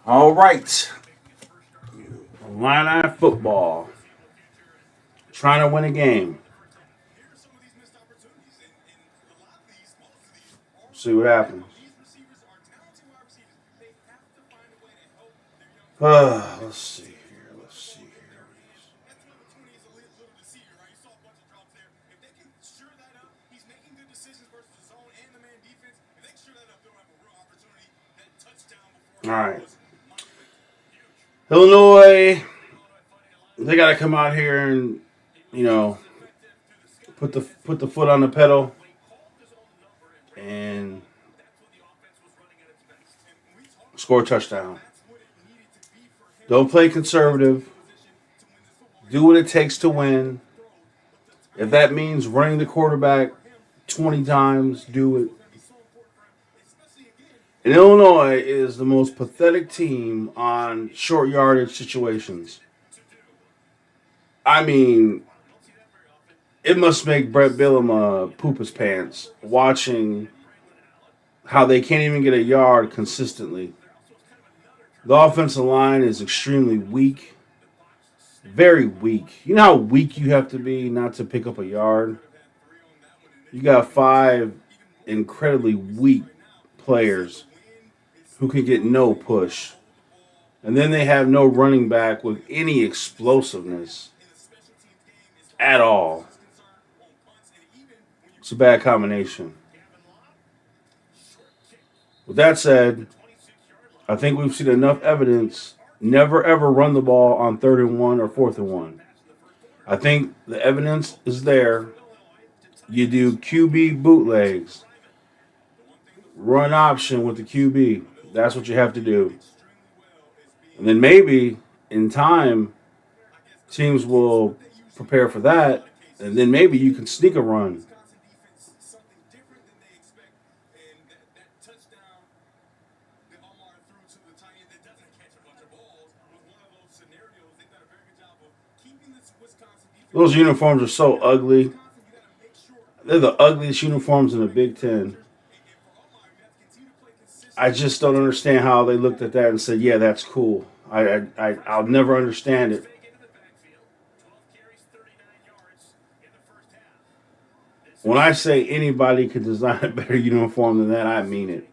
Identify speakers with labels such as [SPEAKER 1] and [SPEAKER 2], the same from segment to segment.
[SPEAKER 1] All right. Illini football. Trying to win a game. See what happens. Let's see here. Let's see here. All right. Illinois, they got to come out here and, you know, put the foot on the pedal and score a touchdown. Don't play conservative. Do what it takes to win. If that means running the quarterback 20 times, do it. And Illinois is the most pathetic team on short yardage situations. I mean, it must make Brett Bielema poop his pants watching how they can't even get a yard consistently. The offensive line is extremely weak, very weak. You know how weak you have to be not to pick up a yard? You got five incredibly weak players who can get no push. And then they have no running back with any explosiveness at all. It's a bad combination. With that said, I think we've seen enough evidence never ever run the ball on 3rd and 1 or 4th and 1. I think the evidence is there. You do QB bootlegs, run option with the QB. That's what you have to do. And then maybe in time, teams will prepare for that, and then maybe you can sneak a run. Those uniforms are so ugly. They're the ugliest uniforms in the Big Ten. I just don't understand how they looked at that and said, "Yeah, that's cool." I'll never understand it. When I say anybody could design a better uniform than that, I mean it.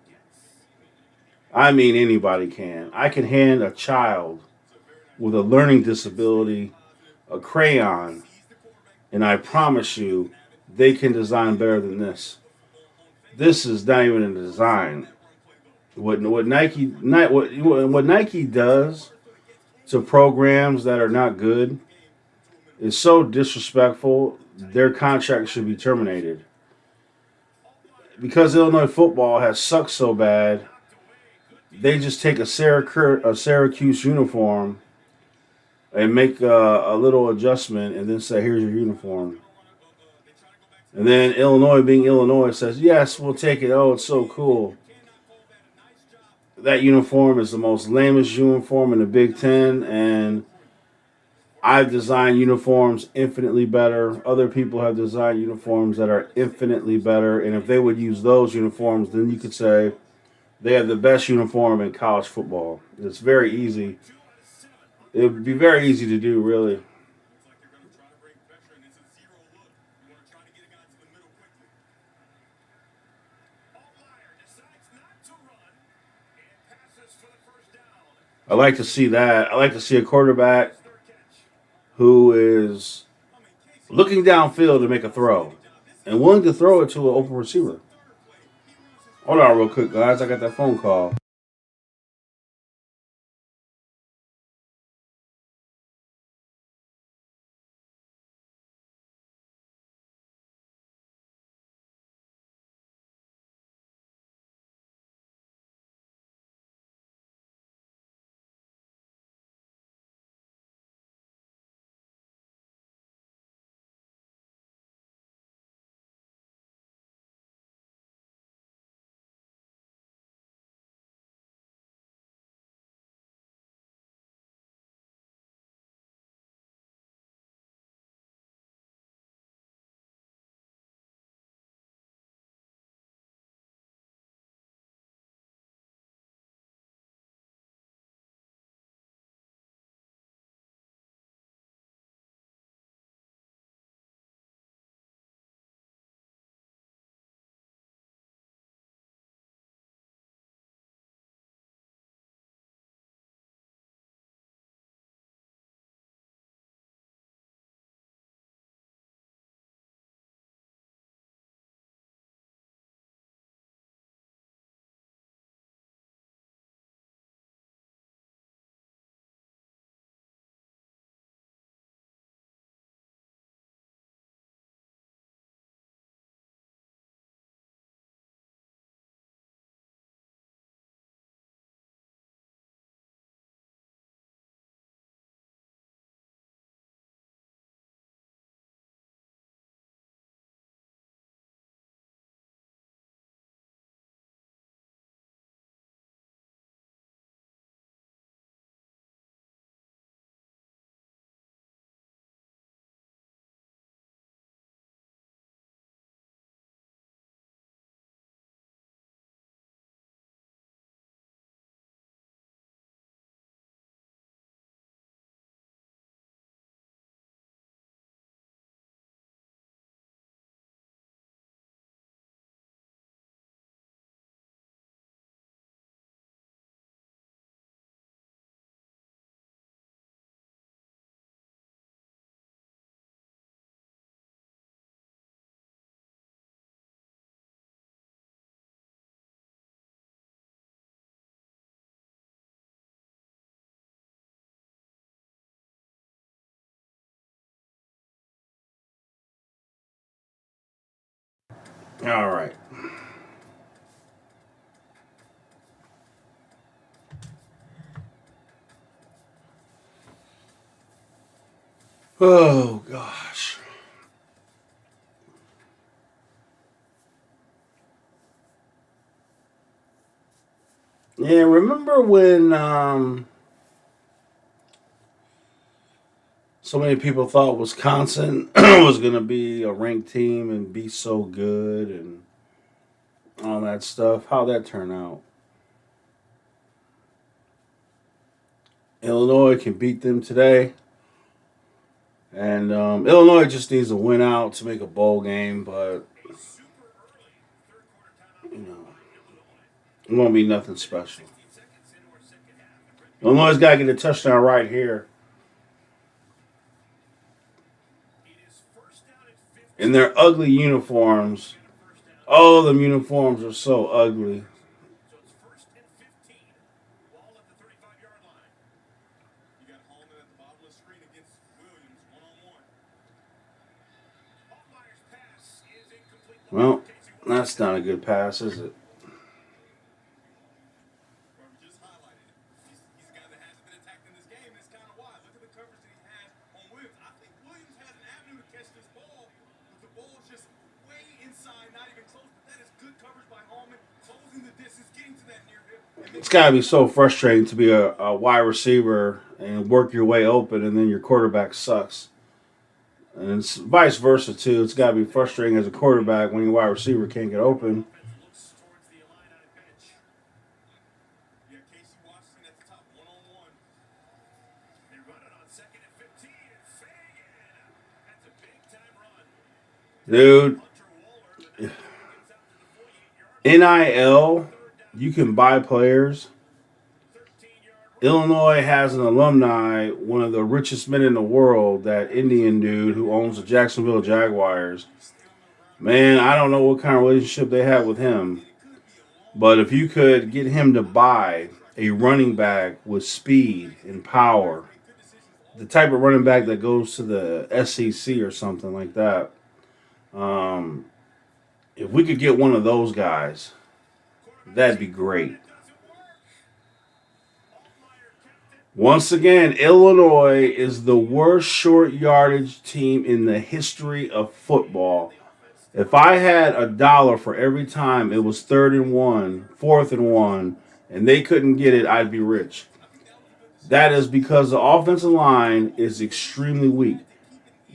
[SPEAKER 1] I mean anybody can. I can hand a child with a learning disability a crayon, and I promise you, they can design better than this. This is not even a design. What Nike does to programs that are not good is so disrespectful. Their contract should be terminated because Illinois football has sucked so bad. They just take a Syracuse uniform and make a little adjustment, and then say, "Here's your uniform." And then Illinois, being Illinois, says, "Yes, we'll take it. Oh, it's so cool." That uniform is the most lamest uniform in the Big Ten, and I've designed uniforms infinitely better. Other people have designed uniforms that are infinitely better, and if they would use those uniforms, then you could say they have the best uniform in college football. It's very easy. It would be very easy to do, really. I like to see that. I like to see a quarterback who is looking downfield to make a throw and willing to throw it to an open receiver. Hold on, real quick, guys. I got that phone call. All right. Oh gosh. Yeah, remember when so many people thought Wisconsin was going to be a ranked team and be so good and all that stuff? How'd that turn out? Illinois can beat them today. And Illinois just needs to win out to make a bowl game, but you know, it won't be nothing special. Illinois got to get a touchdown right here. In their ugly uniforms. Oh, the uniforms are so ugly. Well, that's not a good pass, is it? It's got to be so frustrating to be a wide receiver and work your way open, and then your quarterback sucks. And it's vice versa too. It's got to be frustrating as a quarterback when your wide receiver can't get open. Dude, NIL, you can buy players. Illinois has an alumni, one of the richest men in the world, that Indian dude who owns the Jacksonville Jaguars. Man, I don't know what kind of relationship they have with him, but if you could get him to buy a running back with speed and power, the type of running back that goes to the SEC or something like that, um, if we could get one of those guys, that'd be great. Once again, Illinois is the worst short yardage team in the history of football. If I had $1 for every time it was 3rd and 1, 4th and 1, and they couldn't get it, I'd be rich. That is because the offensive line is extremely weak.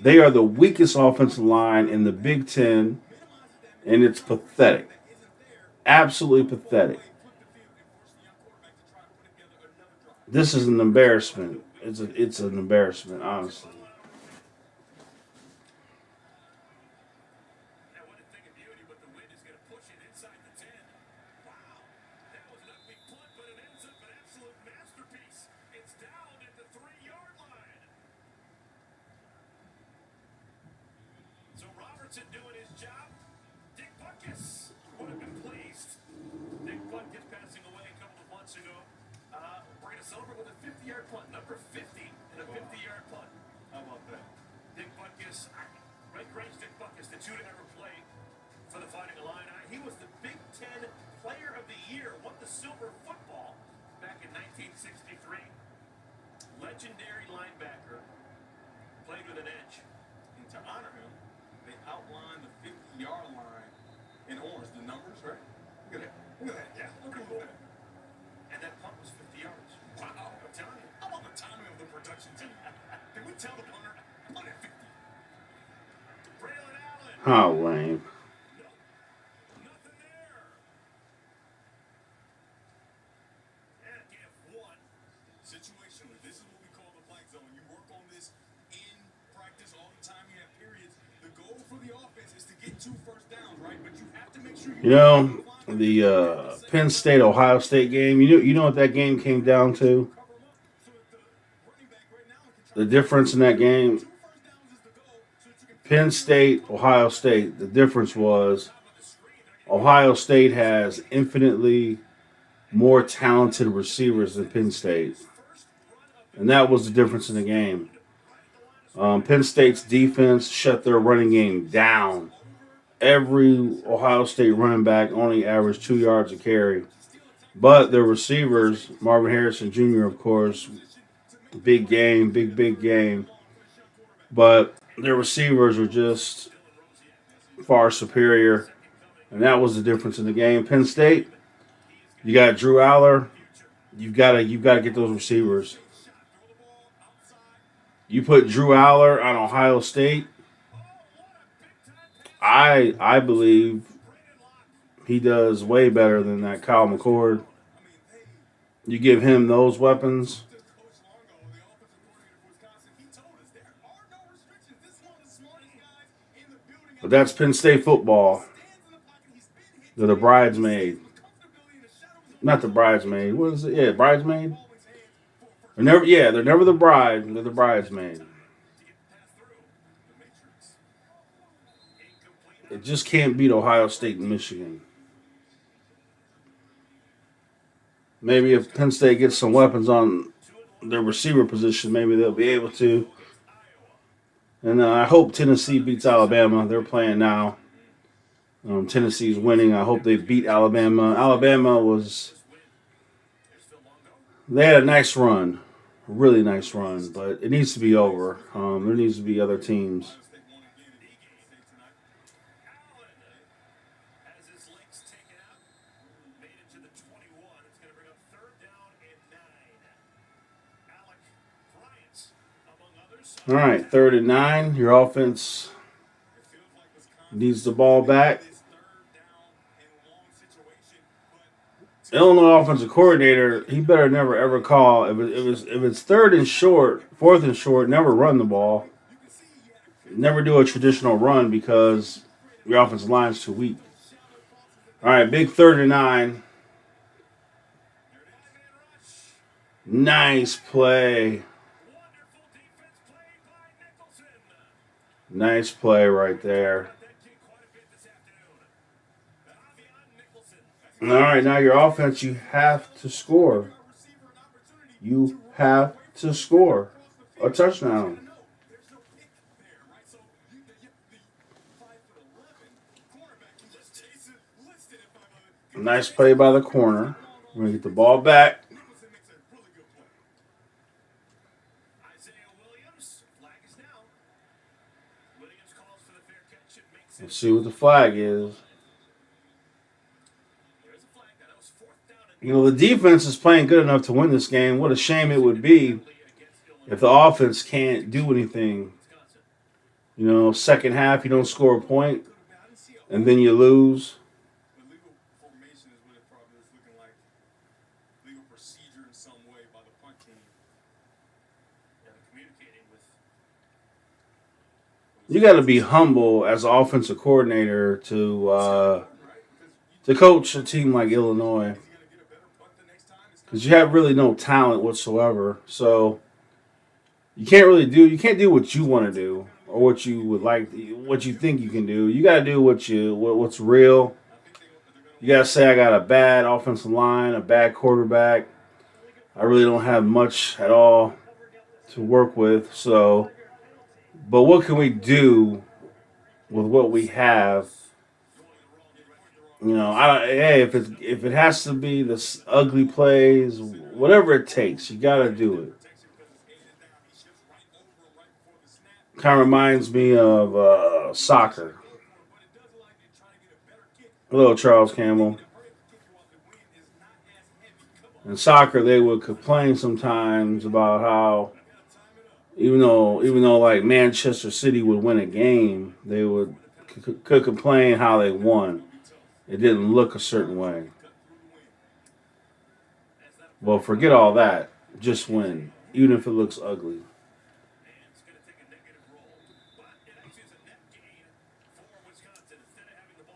[SPEAKER 1] They are the weakest offensive line in the Big Ten, and it's pathetic. Absolutely pathetic. This is an embarrassment. It's an embarrassment, honestly. How lame. You know, the Penn State Ohio State game. You know what that game came down to? The difference in that game, Penn State, Ohio State. The difference was Ohio State has infinitely more talented receivers than Penn State, and that was the difference in the game. Penn State's defense shut their running game down. every Ohio State running back only averaged 2 yards a carry. But their receivers, Marvin Harrison Jr., of course, big game, big game. But their receivers were just far superior, and that was the difference in the game. Penn State, you got Drew Aller. You've got to get those receivers. You put Drew Aller on Ohio State. I believe he does way better than that Kyle McCord. You give him those weapons. But that's Penn State football. They're the bridesmaid. Not the bridesmaid. What is it? Yeah, bridesmaid. They're never the bride. They're the bridesmaid. It just can't beat Ohio State and Michigan. Maybe if Penn State gets some weapons on their receiver position, maybe they'll be able to. And I hope Tennessee beats Alabama. They're playing now. Tennessee's winning. I hope they beat Alabama. They had a nice run. A really nice run. But it needs to be over. There needs to be other teams. All right, 3rd and 9. Your offense needs the ball back. Illinois offensive coordinator, he better never ever call if it's 3rd and short, 4th and short, never run the ball. Never do a traditional run because your offensive line is too weak. All right, big 3rd and 9. Nice play. Nice play right there. All right, now your offense, you have to score. You have to score a touchdown. Nice play by the corner. We're going to get the ball back. Let's see what the flag is. The defense is playing good enough to win this game. What a shame it would be if the offense can't do anything. Second half, you don't score a point, and then you lose. You got to be humble as an offensive coordinator to coach a team like Illinois, because you have really no talent whatsoever. So you can't do what you want to do or what you would like, what you think you can do. You got to do what's real. You got to say, I got a bad offensive line, a bad quarterback. I really don't have much at all to work with. So, but what can we do with what we have? If it has to be this ugly plays, whatever it takes, you got to do it. Kind of reminds me of soccer. Hello, Charles Campbell. In soccer, they would complain sometimes about how, even though like Manchester City would win a game, they could complain how they won. It didn't look a certain way. Well, forget all that. Just win, even if it looks ugly.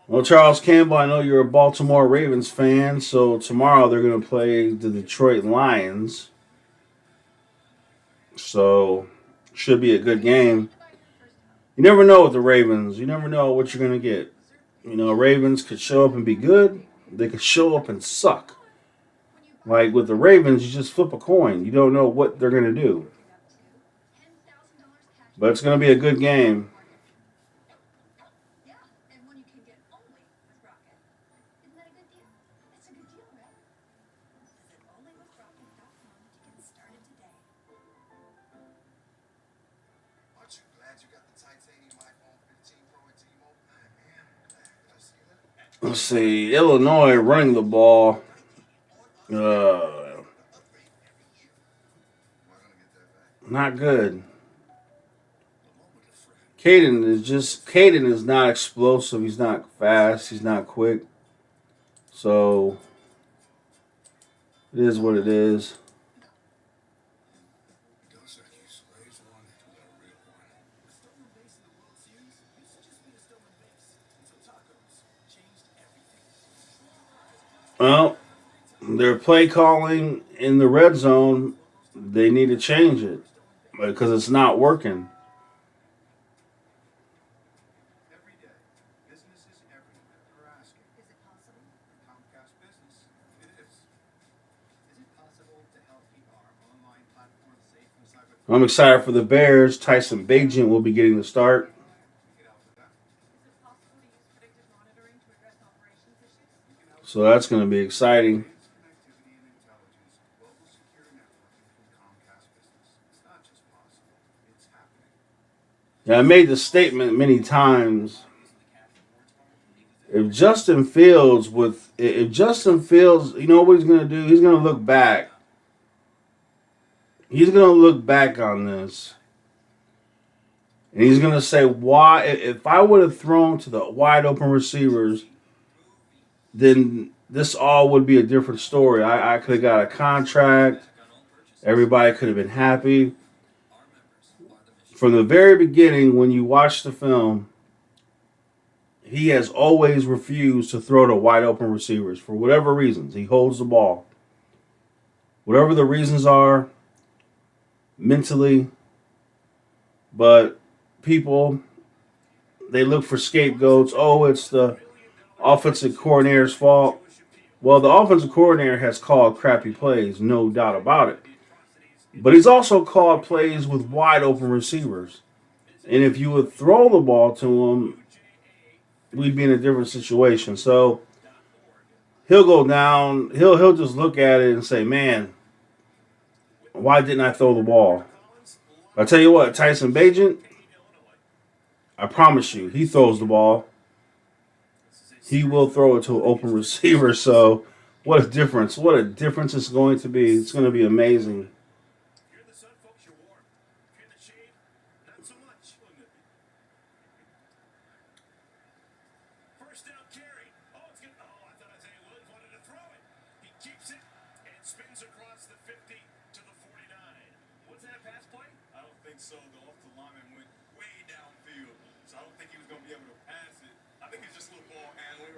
[SPEAKER 1] Well, Charles Campbell, I know you're a Baltimore Ravens fan, so tomorrow they're going to play the Detroit Lions. So, should be a good game. You never know with the Ravens. You never know what you're going to get. Ravens could show up and be good. They could show up and suck. Like with the Ravens, you just flip a coin. You don't know what they're going to do. But it's going to be a good game. Let's see. Illinois running the ball. Uh, Not good. Caden is not explosive. He's not fast. He's not quick. So it is what it is. Well, their play calling in the red zone, they need to change it because it's not working. I'm excited for the Bears. Tyson Bagent will be getting the start. So that's going to be exciting. Yeah, I made the statement many times. If Justin Fields, you know what he's going to do? He's going to look back. He's going to look back on this. And he's going to say, why, if I would have thrown to the wide open receivers, then this all would be a different story. I could have got a contract. Everybody could have been happy. From the very beginning, when you watch the film, he has always refused to throw to wide open receivers for whatever reasons. He holds the ball. Whatever the reasons are, mentally, but people, they look for scapegoats. Oh, it's the offensive coordinator's fault. Well, the offensive coordinator has called crappy plays, no doubt about it. But he's also called plays with wide open receivers. And if you would throw the ball to him, we'd be in a different situation. So he'll go down. He'll just look at it and say, man, why didn't I throw the ball? I tell you what, Tyson Bagent, I promise you, he throws the ball. He will throw it to an open receiver. So what a difference. What a difference it's going to be. It's going to be amazing.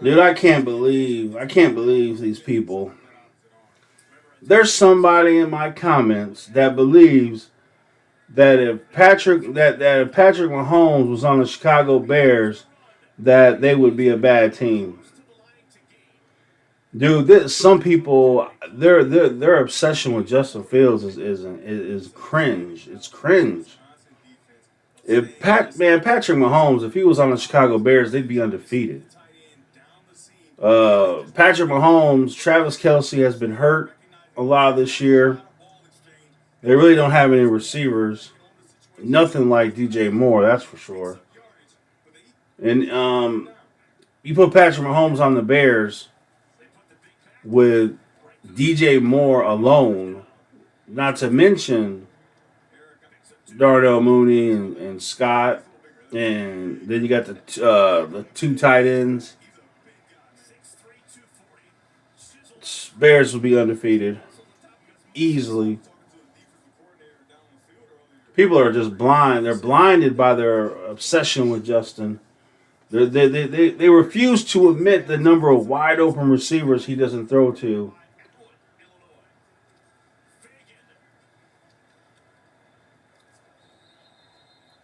[SPEAKER 1] Dude, I can't believe these people. There's somebody in my comments that believes that if Patrick Mahomes was on the Chicago Bears, that they would be a bad team. Dude, some people their obsession with Justin Fields is cringe. It's cringe. If Patrick Mahomes, if he was on the Chicago Bears, they'd be undefeated. Patrick Mahomes, Travis Kelce has been hurt a lot this year. They really don't have any receivers. Nothing like DJ Moore, that's for sure. And you put Patrick Mahomes on the Bears with DJ Moore alone, not to mention Darnell Mooney and Scott, and then you got the two tight ends. Bears will be undefeated easily. People are just blind. They're blinded by their obsession with Justin. They refuse to admit the number of wide open receivers he doesn't throw to.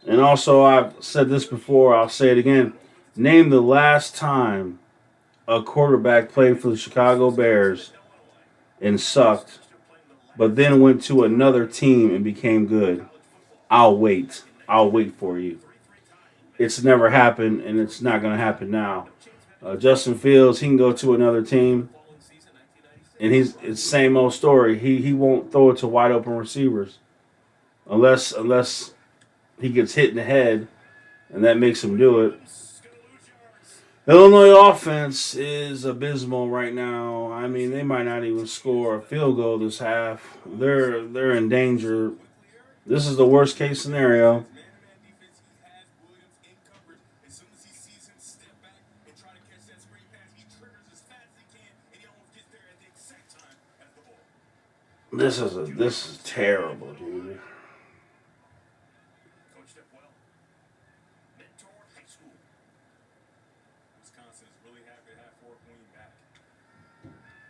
[SPEAKER 1] And also, I've said this before, I'll say it again. Name the last time a quarterback played for the Chicago Bears and sucked, but then went to another team and became good. I'll wait. I'll wait for you. It's never happened, and it's not going to happen now. Justin Fields, he can go to another team, and it's the same old story. He won't throw it to wide open receivers unless he gets hit in the head, and that makes him do it. Illinois offense is abysmal right now. I mean, they might not even score a field goal this half. They're in danger. This is the worst case scenario. This is terrible, dude.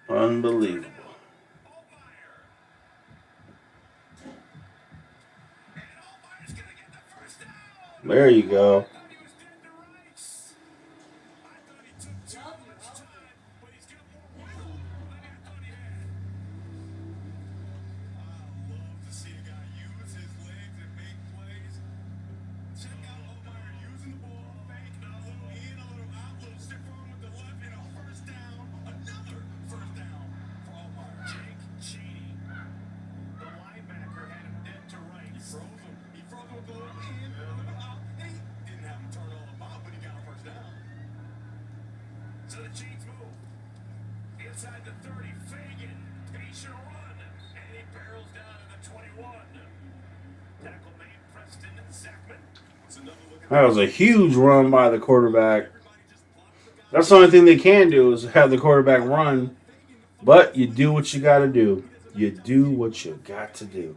[SPEAKER 1] Unbelievable. There you go. That was a huge run by the quarterback. That's the only thing they can do is have the quarterback run. But you do what you got to do. You do what you got to do.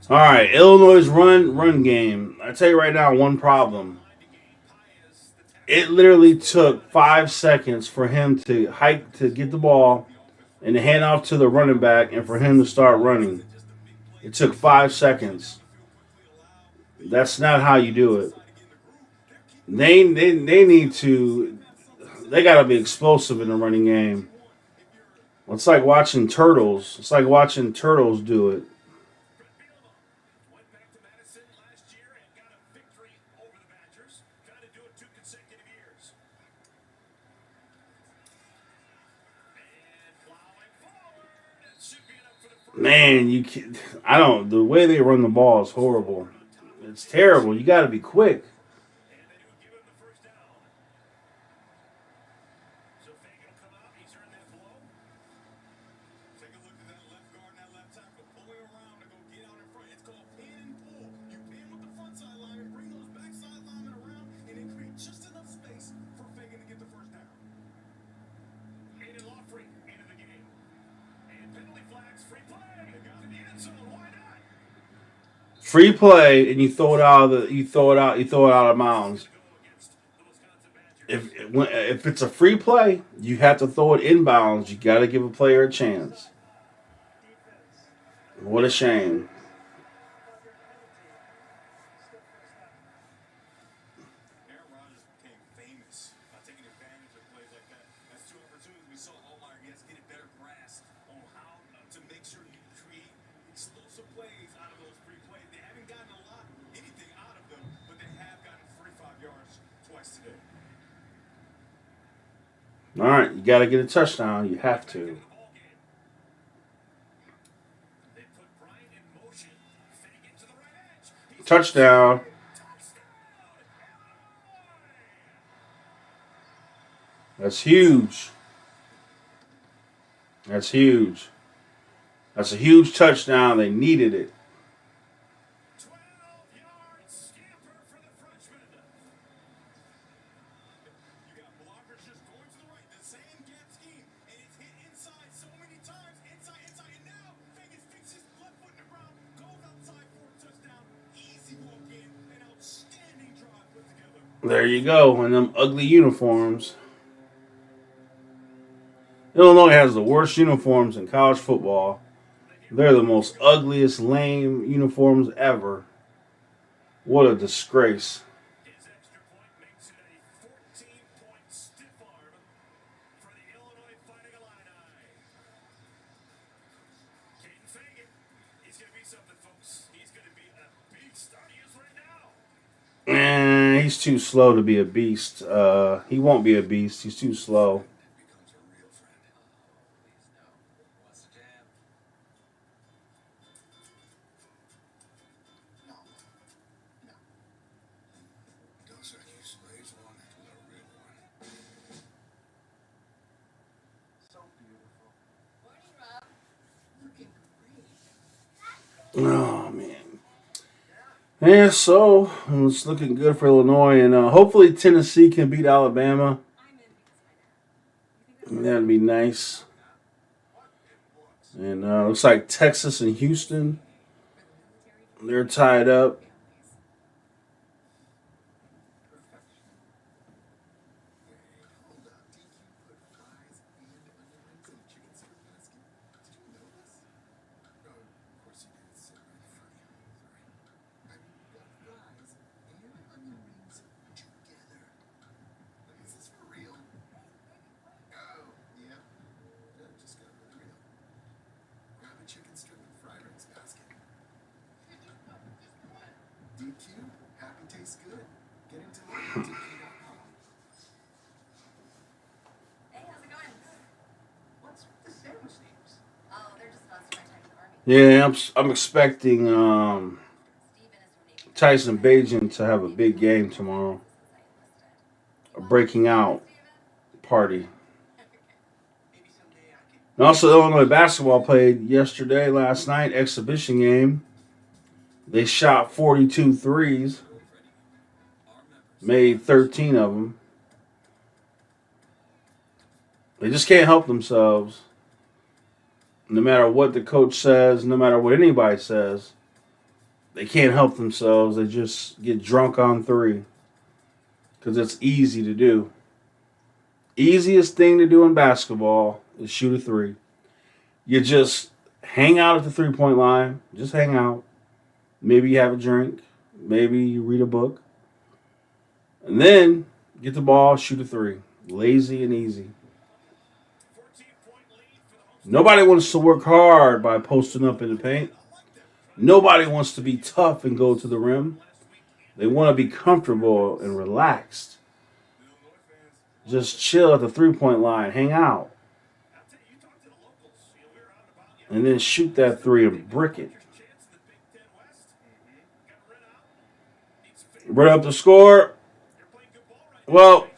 [SPEAKER 1] All right, Illinois' run game. I tell you right now, one problem. It literally took 5 seconds for him to hike to get the ball and to hand off to the running back and for him to start running. It took 5 seconds. That's not how you do it. They need to. They got to be explosive in the running game. It's like watching turtles. It's like watching turtles do it. Man, you can, I don't. The way they run the ball is horrible. It's terrible. You got to be quick. Free play, and you throw it out of the. You throw it out of bounds. If it's a free play, you have to throw it inbounds. You got to give a player a chance. What a shame. All right, you got to get a touchdown. You have to. Touchdown. That's huge. That's huge. That's a huge touchdown. They needed it. There you go. In them ugly uniforms. Illinois has the worst uniforms in college football. They're the most ugliest, lame uniforms ever. What a disgrace. And he he's too slow to be a beast. He won't be a beast. He's too slow. Oh man. Yeah, so it's looking good for Illinois, and hopefully Tennessee can beat Alabama. That'd be nice. And looks like Texas and Houston, they're tied up. Yeah, I'm expecting Tyson Bagent to have a big game tomorrow. A breaking out party. And also, Illinois basketball played last night, exhibition game. They shot 42 threes, made 13 of them. They just can't help themselves. No matter what the coach says, no matter what anybody says, they can't help themselves. They just get drunk on three because it's easy to do. Easiest thing to do in basketball is shoot a three. You just hang out at the 3-point line. Just hang out. Maybe you have a drink. Maybe you read a book. And then get the ball, shoot a three. Lazy and easy. Nobody wants to work hard by posting up in the paint. Nobody wants to be tough and go to the rim. They want to be comfortable and relaxed. Just chill at the 3-point line. Hang out. And then shoot that three and brick it. Run up the score. Well,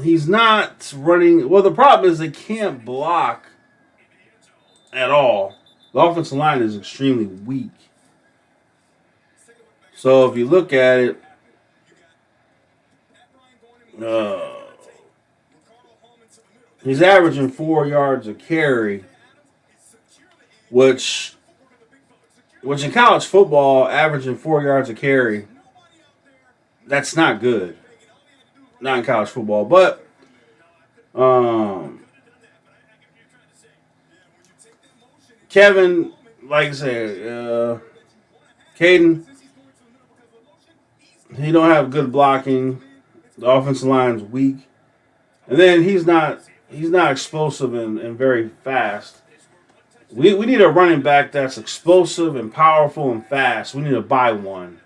[SPEAKER 1] he's not running. Well, the problem is they can't block at all. The offensive line is extremely weak. So if you look at it, he's averaging 4 yards a carry, which in college football, averaging 4 yards a carry, that's not good. Not in college football, but Kevin, like I said, Caden, he don't have good blocking. The offensive line's weak, and then he's not explosive and very fast. We need a running back that's explosive and powerful and fast. We need to buy one.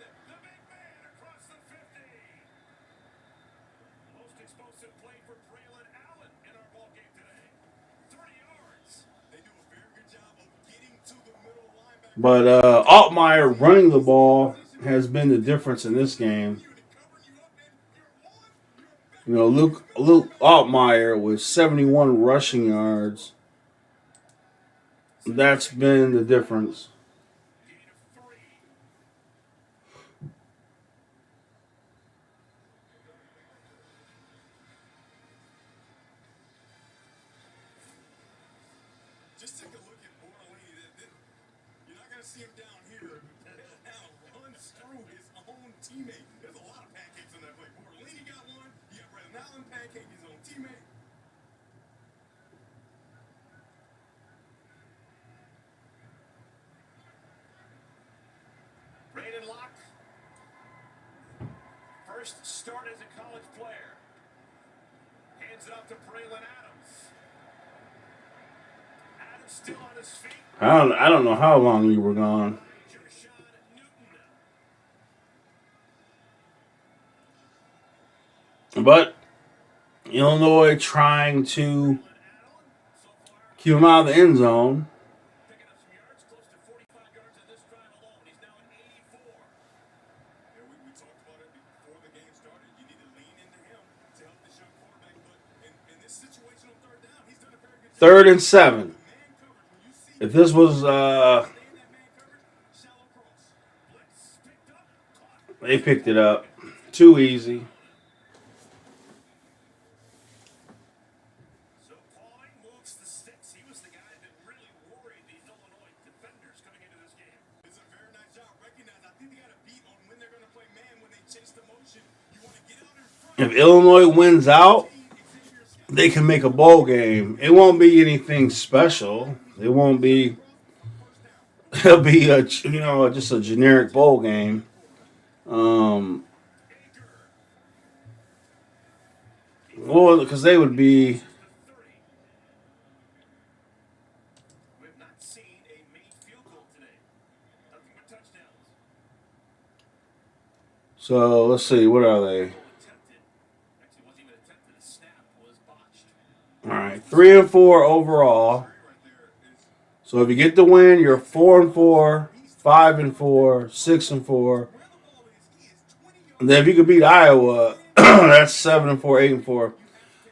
[SPEAKER 1] But Altmaier running the ball has been the difference in this game. You know, Luke Altmaier with 71 rushing yards. That's been the difference. Just take a look at Illini. You're not going to see him down here now unscrew his own teammate. There's a lot of pancakes on that play. Illini got one. You got Brandon Allen pancake his own teammate. Braden Locke, first start as a college player. Hands it up to Braylon Adams. Adams still on his feet. I don't know how long you were gone. But Illinois trying to keep him out of the end zone. Third and 7. If this was, they picked it up. Too easy. If Illinois wins out, they can make a bowl game. It won't be anything special. It won't be. It'll be just a generic bowl game. Um, well, because they would be. So let's see. What are they? All right, 3-4 overall. So if you get the win, you're 4-4, 5-4, 6-4. And then if you could beat Iowa, that's 7-4, 8-4.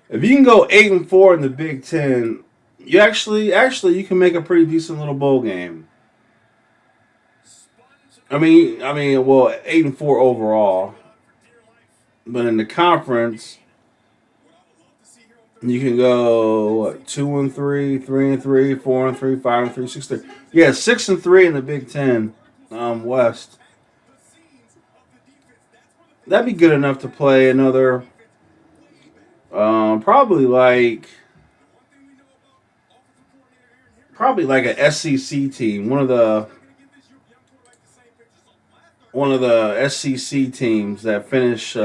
[SPEAKER 1] If you can go 8-4 in the Big Ten, you actually you can make a pretty decent little bowl game. I mean, well, 8-4 overall, but in the conference, you can go what 2-3, 3-3, 4-3, 5-3, 6-3. Yeah, 6-3 in the Big Ten West. That'd be good enough to play another, probably like a SEC team, one of the SEC teams that finish,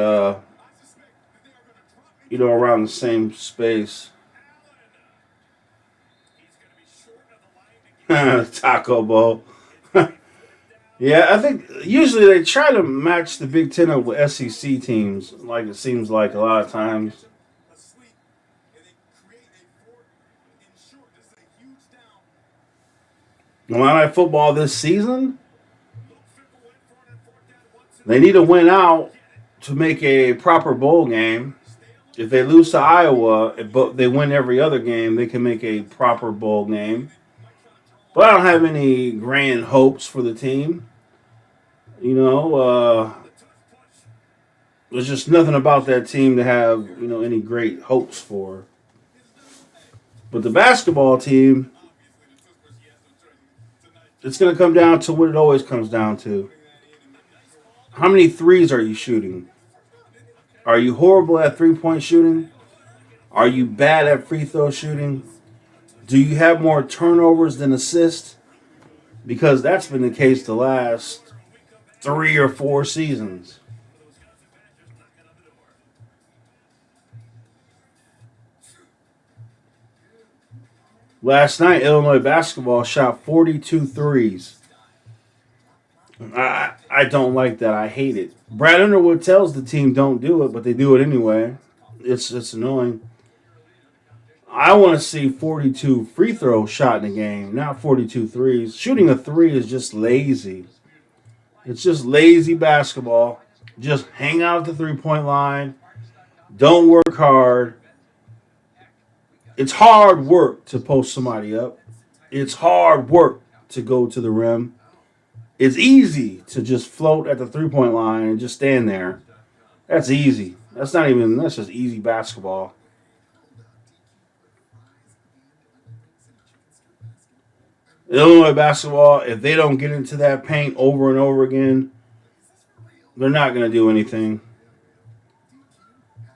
[SPEAKER 1] around the same space. Taco Bowl. Yeah, I think usually they try to match the Big Ten up with SEC teams, like it seems like a lot of times. Monday Night Football this season, they need to win out to make a proper bowl game. If they lose to Iowa, but they win every other game, they can make a proper bowl game. But I don't have any grand hopes for the team. There's just nothing about that team to have, any great hopes for. But the basketball team, it's going to come down to what it always comes down to. How many threes are you shooting? Are you horrible at three-point shooting? Are you bad at free throw shooting? Do you have more turnovers than assists? Because that's been the case the last 3 or 4 seasons. Last night, Illinois basketball shot 42 threes. I don't like that. I hate it. Brad Underwood tells the team don't do it, but they do it anyway. It's annoying. I want to see 42 free throws shot in a game, not 42 threes. Shooting a three is just lazy. It's just lazy basketball. Just hang out at the three-point line. Don't work hard. It's hard work to post somebody up. It's hard work to go to the rim. It's easy to just float at the three-point line and just stand there. That's easy. That's just easy basketball. Illinois basketball, if they don't get into that paint over and over again, they're not going to do anything.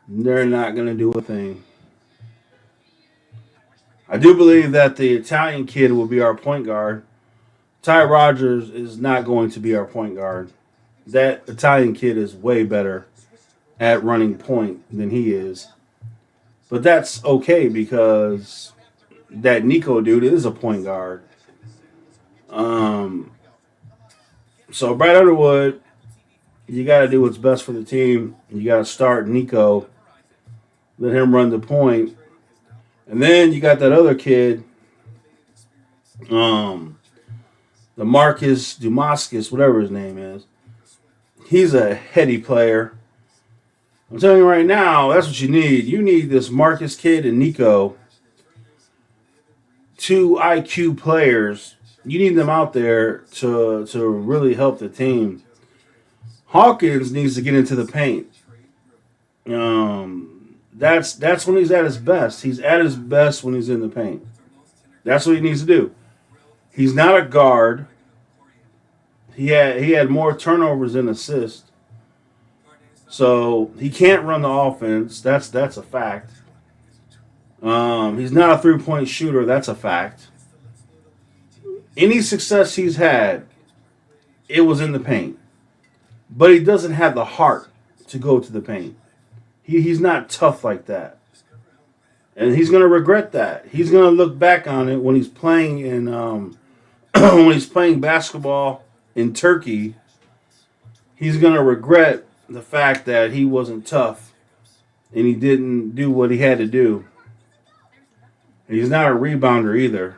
[SPEAKER 1] They're not going to do a thing. I do believe that the Italian kid will be our point guard. Ty Rogers is not going to be our point guard. That Italian kid is way better at running point than he is. But that's okay because that Nico dude is a point guard. So Brad Underwood, you got to do what's best for the team. You got to start Nico let him run the point. And then you got that other kid, um, the Marcus Dumascus, whatever his name is. He's a heady player. I'm telling you right now, that's what you need. You need this Marcus kid and Nico, two IQ players. You need them out there to really help the team. Hawkins needs to get into the paint. That's when he's at his best. He's at his best when he's in the paint. That's what he needs to do. He's not a guard. He had more turnovers than assists. So he can't run the offense. That's a fact. He's not a 3-point shooter. That's a fact. Any success he's had, it was in the paint. But he doesn't have the heart to go to the paint. He's not tough like that. And he's going to regret that. He's going to look back on it when he's playing in when he's playing basketball in Turkey. He's going to regret the fact that he wasn't tough and he didn't do what he had to do. And he's not a rebounder either.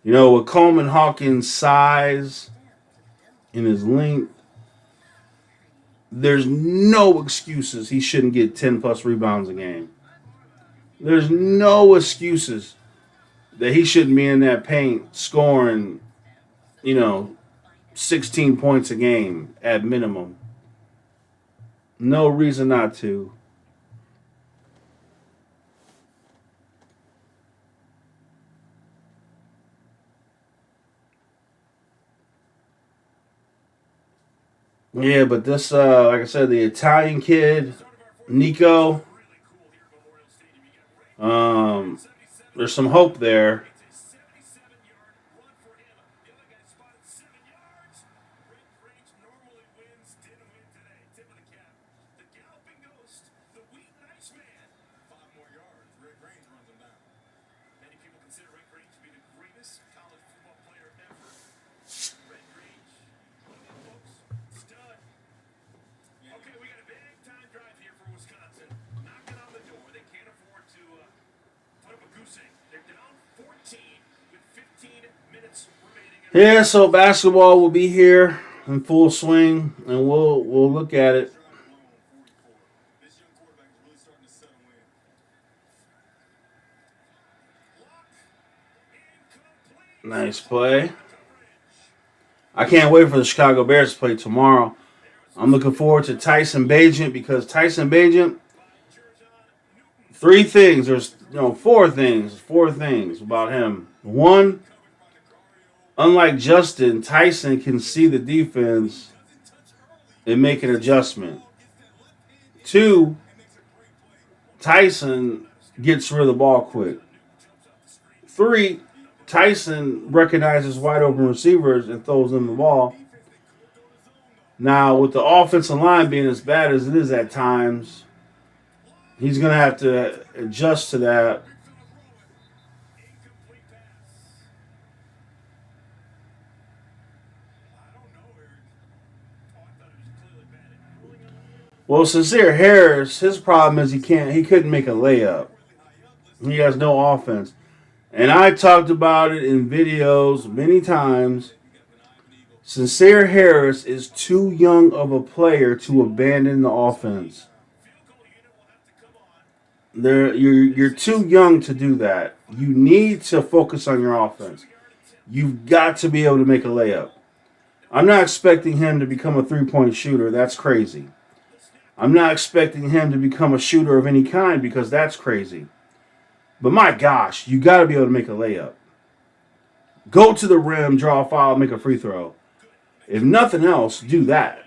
[SPEAKER 1] You know, with Coleman Hawkins' size and his length, there's no excuses he shouldn't get 10 plus rebounds a game. There's no excuses that he shouldn't be in that paint scoring, 16 points a game at minimum. No reason not to. Yeah, but this, like I said, the Italian kid, Nico, um, there's some hope there. Yeah, so basketball will be here in full swing, and we'll look at it. Nice play. I can't wait for the Chicago Bears to play tomorrow. I'm looking forward to Tyson Bagent because Tyson Bagent, three things. There's four things about him. One, unlike Justin, Tyson can see the defense and make an adjustment. Two, Tyson gets rid of the ball quick. Three, Tyson recognizes wide open receivers and throws them the ball. Now, with the offensive line being as bad as it is at times, he's going to have to adjust to that. Well, Sincere Harris, his problem is he couldn't make a layup. He has no offense. And I talked about it in videos many times. Sincere Harris is too young of a player to abandon the offense. You're too young to do that. You need to focus on your offense. You've got to be able to make a layup. I'm not expecting him to become a 3-point shooter. That's crazy. I'm not expecting him to become a shooter of any kind because that's crazy. But my gosh, you got to be able to make a layup. Go to the rim, draw a foul, make a free throw. If nothing else, do that.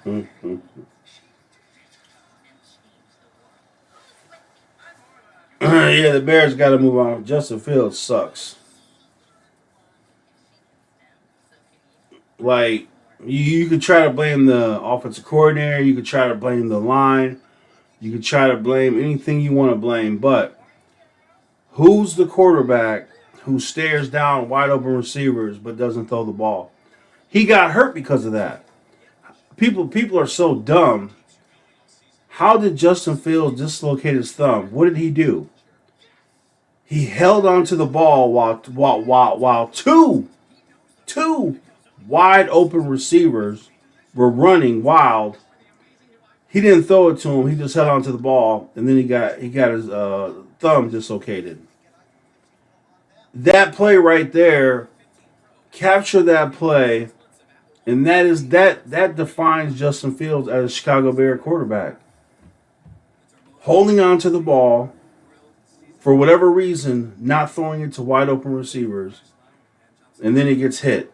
[SPEAKER 1] Mm-hmm. Yeah, the Bears got to move on. Justin Fields sucks. Like, you could try to blame the offensive coordinator. You could try to blame the line. You could try to blame anything you want to blame. But who's the quarterback who stares down wide open receivers but doesn't throw the ball? He got hurt because of that. People are so dumb. How did Justin Fields dislocate his thumb? What did he do? He held onto the ball while two wide open receivers were running wild. He didn't throw it to him. He just held onto the ball, and then he got his thumb dislocated. That play right there, capture that play, and that defines Justin Fields as a Chicago Bear quarterback. Holding on to the ball, for whatever reason, not throwing it to wide open receivers, and then he gets hit.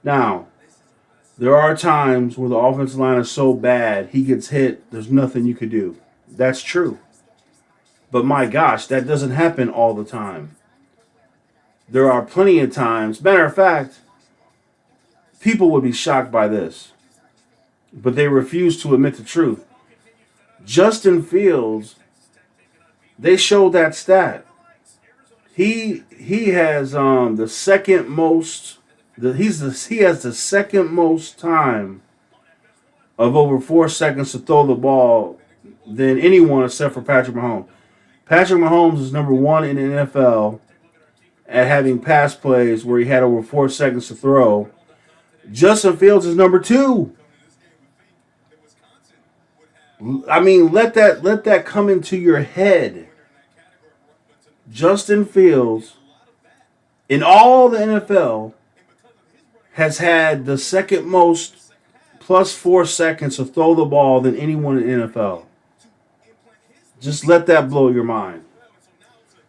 [SPEAKER 1] Now, there are times where the offensive line is so bad, he gets hit, there's nothing you could do. That's true. But my gosh, that doesn't happen all the time. There are plenty of times. Matter of fact, people would be shocked by this, but they refuse to admit the truth. Justin Fields, they showed that stat. He has the second most. He has the second most time of over 4 seconds to throw the ball than anyone except for Patrick Mahomes. Patrick Mahomes is number one in the NFL at having pass plays where he had over 4 seconds to throw. Justin Fields is number two. I mean, let that come into your head. Justin Fields, in all the NFL, has had the second most plus 4 seconds to throw the ball than anyone in the NFL. Just let that blow your mind.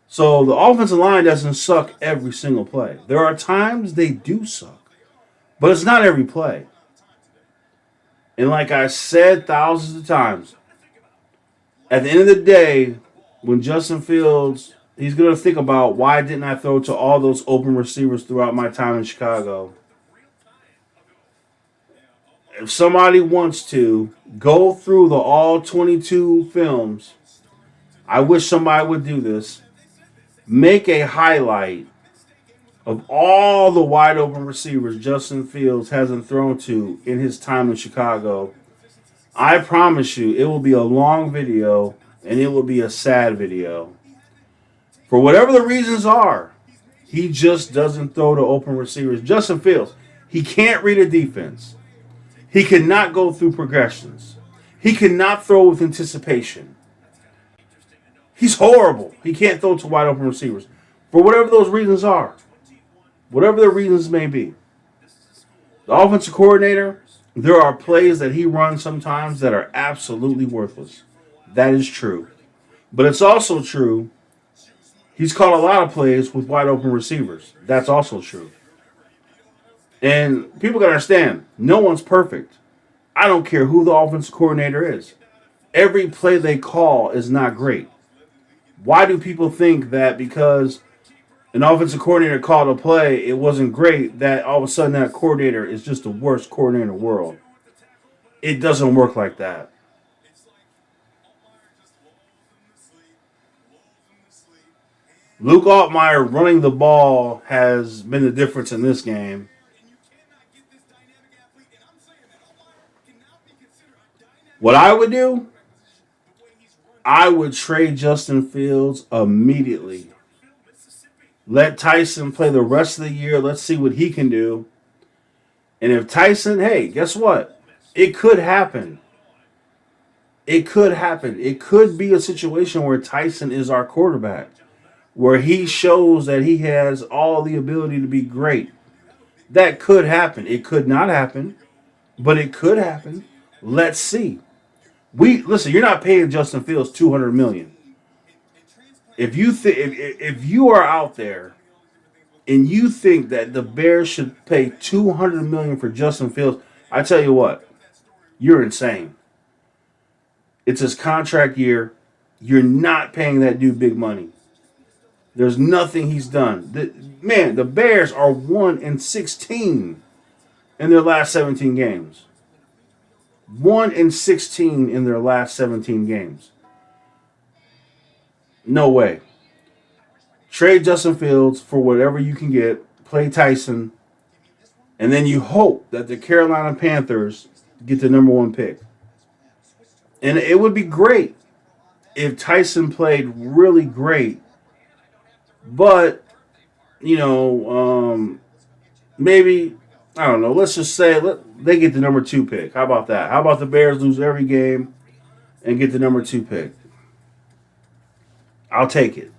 [SPEAKER 1] So the offensive line doesn't suck every single play. There are times they do suck, but it's not every play. And like I said thousands of times, at the end of the day, when Justin Fields, he's going to think about why didn't I throw to all those open receivers throughout my time in Chicago. If somebody wants to go through the all 22 films, I wish somebody would do this. Make a highlight of all the wide open receivers Justin Fields hasn't thrown to in his time in Chicago. I promise you, it will be a long video and it will be a sad video. For whatever the reasons are, he just doesn't throw to open receivers. Justin Fields, he can't read a defense. He cannot go through progressions. He cannot throw with anticipation. He's horrible. He can't throw to wide open receivers. For whatever those reasons are. Whatever the reasons may be. The offensive coordinator, there are plays that he runs sometimes that are absolutely worthless. That is true. But it's also true, he's caught a lot of plays with wide open receivers. That's also true. And people got to understand, no one's perfect. I don't care who the offensive coordinator is. Every play they call is not great. Why do people think that because an offensive coordinator called a play, it wasn't great, that all of a sudden that coordinator is just the worst coordinator in the world? It doesn't work like that. Luke Altmaier running the ball has been the difference in this game. What I would do, I would trade Justin Fields immediately. Let Tyson play the rest of the year. Let's see what he can do. And if Tyson, hey, guess what? It could happen. It could happen. It could be a situation where Tyson is our quarterback, where he shows that he has all the ability to be great. That could happen. It could not happen, but it could happen. Let's see. Listen, you're not paying Justin Fields $200 million. If you are out there and you think that the Bears should pay $200 million for Justin Fields, I tell you what, you're insane. It's his contract year. You're not paying that dude big money. There's nothing he's done. The Bears are 1-16 in their last 17 games. 1-16 in their last 17 games. No way. Trade Justin Fields for whatever you can get. Play Tyson. And then you hope that the Carolina Panthers get the number one pick. And it would be great if Tyson played really great. But, maybe, I don't know. Let's just say they get the number 2 pick. How about that? How about the Bears lose every game and get the number 2 pick? I'll take it.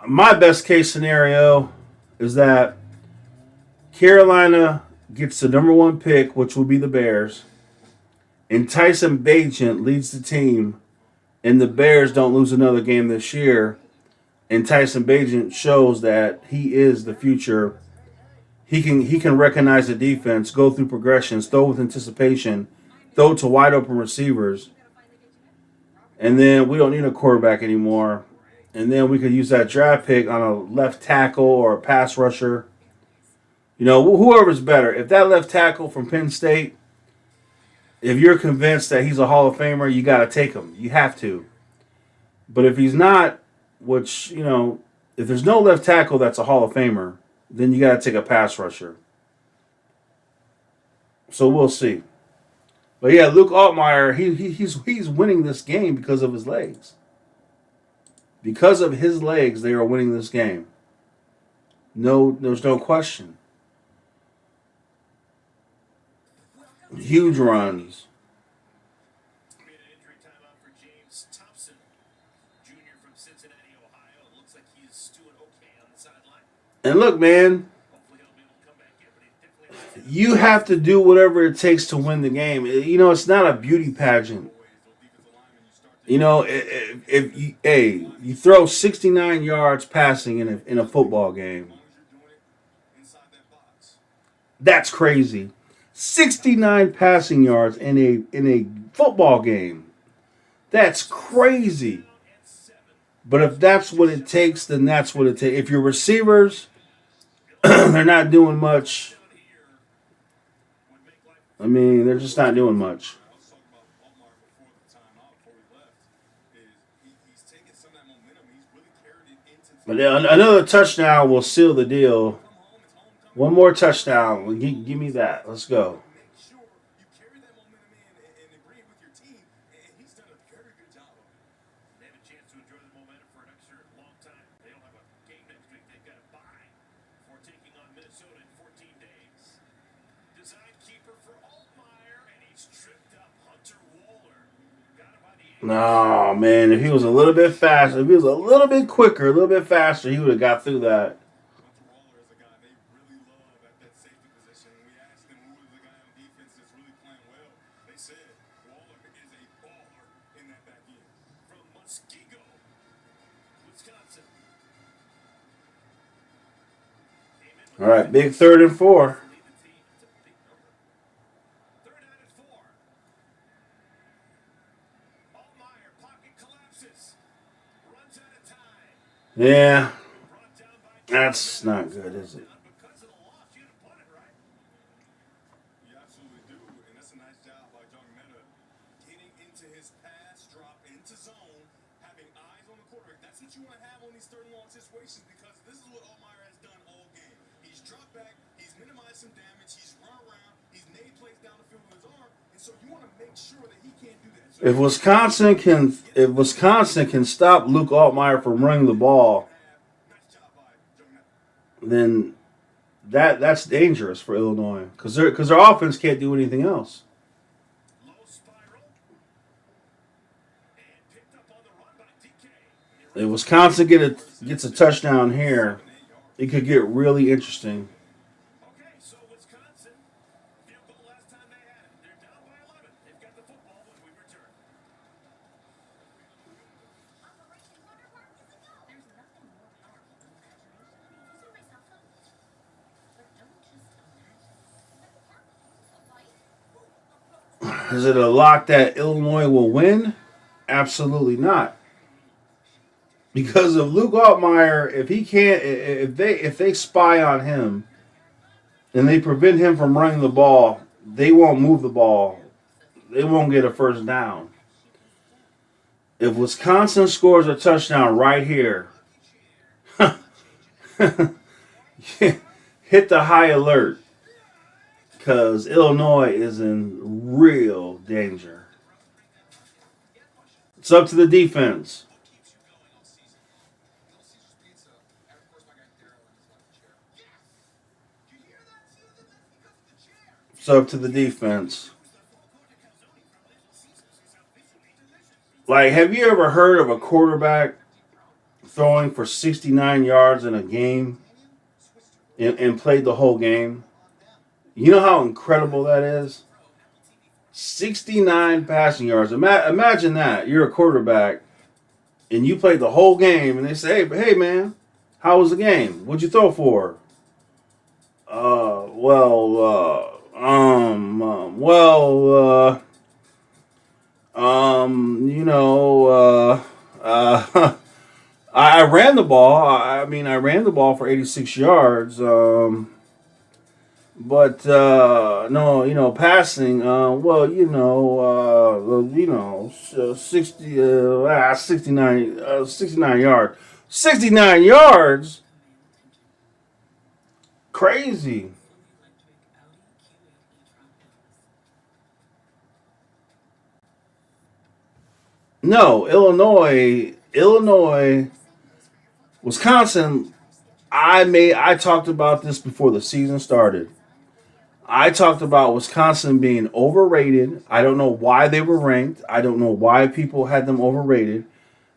[SPEAKER 1] My best case scenario is that Carolina gets the number 1 pick, which will be the Bears, and Tyson Bagent leads the team, and the Bears don't lose another game this year, and Tyson Bagent shows that he is the future. He can recognize the defense, go through progressions, throw with anticipation, throw to wide open receivers, and then we don't need a quarterback anymore. And then we could use that draft pick on a left tackle or a pass rusher. Whoever's better. If that left tackle from Penn State, if you're convinced that he's a Hall of Famer, you got to take him. You have to. But if he's not, which, if there's no left tackle that's a Hall of Famer, then you got to take a pass rusher. So we'll see. But yeah, Luke Altmaier, he's winning this game because of his legs. Because of his legs, they are winning this game. No, there's no question. Huge runs. And look, man, you have to do whatever it takes to win the game. It's not a beauty pageant. If you throw 69 yards passing in a football game, that's crazy. 69 passing yards in a football game. That's crazy. But if that's what it takes, then that's what it takes. If your receivers, they're not doing much. They're just not doing much. But another touchdown will seal the deal. One more touchdown. Give me that. Let's go. No, man, if he was a little bit faster, if he was a little bit quicker, a little bit faster, he would have got through that. All right, big 3rd and 4. Yeah, that's not good, is it? If Wisconsin can stop Luke Altmaier from running the ball, then that's dangerous for Illinois because their offense can't do anything else. If Wisconsin gets a touchdown here, it could get really interesting. Is it a lock that Illinois will win? Absolutely not. Because of Luke Altmaier, if he can't, if they spy on him and they prevent him from running the ball, they won't move the ball. They won't get a first down. If Wisconsin scores a touchdown right here, hit the high alert because Illinois is in real danger. It's up to the defense. It's up to the defense. Like, have you ever heard of a quarterback throwing for 69 yards in a game and played the whole game? You know how incredible that is? 69 passing yards. Imagine that. You're a quarterback and you played the whole game and they say, hey man, how was the game? What'd you throw for? You know, I ran the ball. I ran the ball for 86 yards. But no, passing. 69 yards. 69 yards. Crazy. No, Illinois, Wisconsin. I talked about this before the season started. I talked about Wisconsin being overrated. I don't know why they were ranked. I don't know why people had them overrated.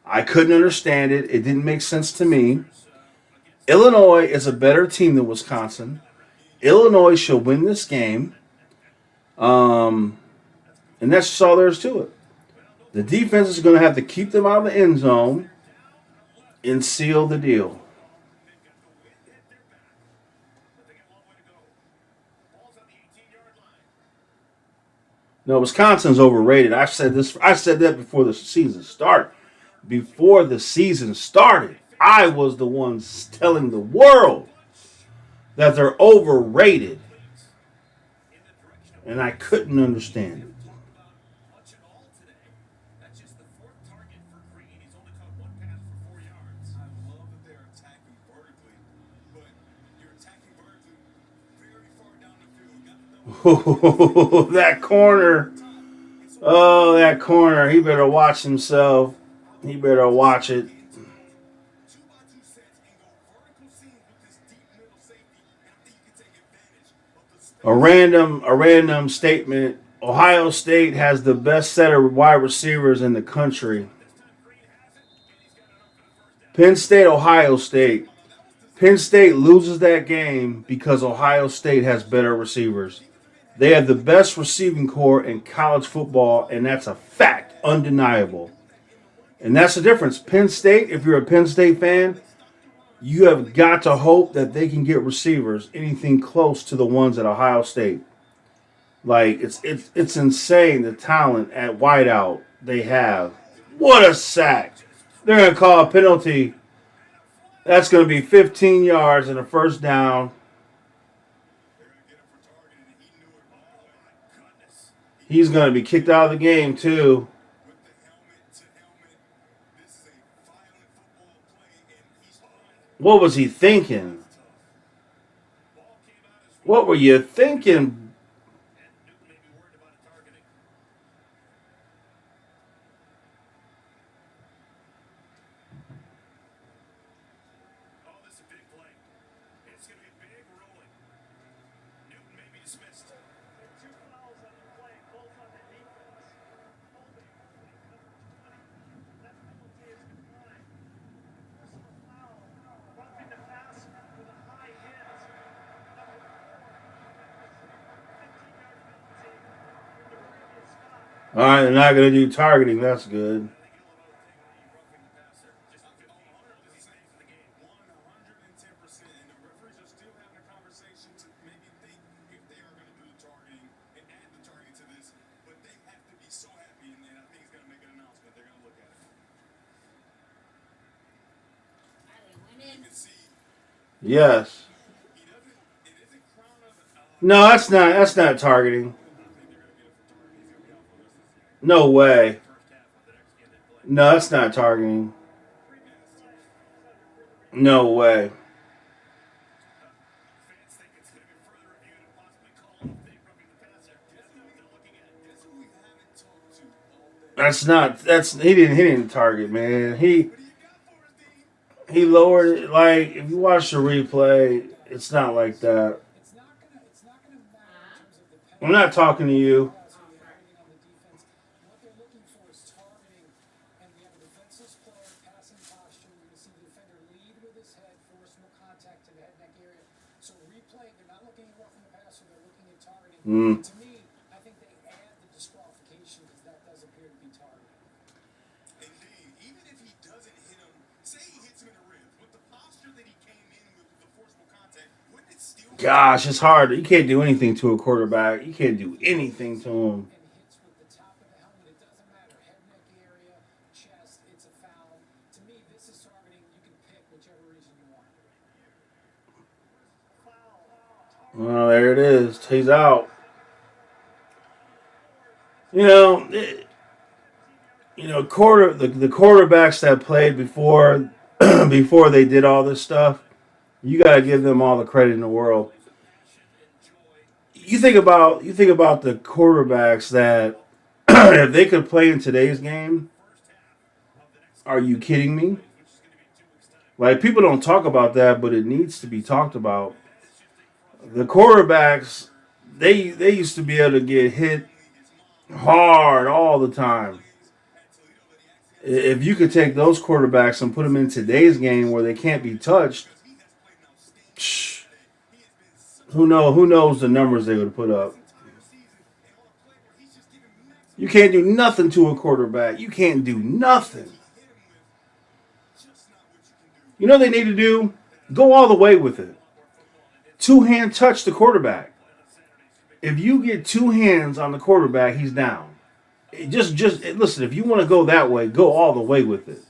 [SPEAKER 1] I couldn't understand it. It didn't make sense to me. Illinois is a better team than Wisconsin. Illinois should win this game. Um, and that's just all there is to it. The defense is going to have to keep them out of the end zone and seal the deal. No, Wisconsin's overrated. I said this. I said that before the season started. Before the season started, I was the one telling the world that they're overrated, and I couldn't understand it. Oh, that corner. Oh, that corner. He better watch himself. He better watch it. A random statement. Ohio State has the best set of wide receivers in the country. Penn State, Ohio State. Penn State loses that game because Ohio State has better receivers. They have the best receiving core in college football, and that's a fact, undeniable. And that's the difference. Penn State, if you're a Penn State fan, you have got to hope that they can get receivers anything close to the ones at Ohio State. Like it's insane the talent at wideout they have. What a sack! They're gonna call a penalty. That's gonna be 15 yards and a first down. He's gonna be kicked out of the game too. What was he thinking? What were you thinking? All right, they're not going to do targeting. That's good. Yes. No, that's not targeting. No way. No, that's not targeting. No way. That's not. That's he didn't target, man. He lowered it. Like if you watch the replay, it's not like that. I'm not talking to you. Mm. Gosh, it's hard. You can't do anything to a quarterback. You can't do anything to him. Well, there it is. He's out. You know, the quarterbacks that played before before they did all this stuff. You got to give them all the credit in the world. You think about the quarterbacks that if they could play in today's game. Are you kidding me? Like people don't talk about that, but it needs to be talked about. The quarterbacks, they used to be able to get hit hard all the time. If you could take those quarterbacks and put them in today's game where they can't be touched, who knows the numbers they would put up. You can't do nothing to a quarterback. You can't do nothing. You know what they need to do? Go all the way with it. Two hand touch the quarterback. If you get two hands on the quarterback, he's down. Just listen. If you want to go that way, go all the way with it.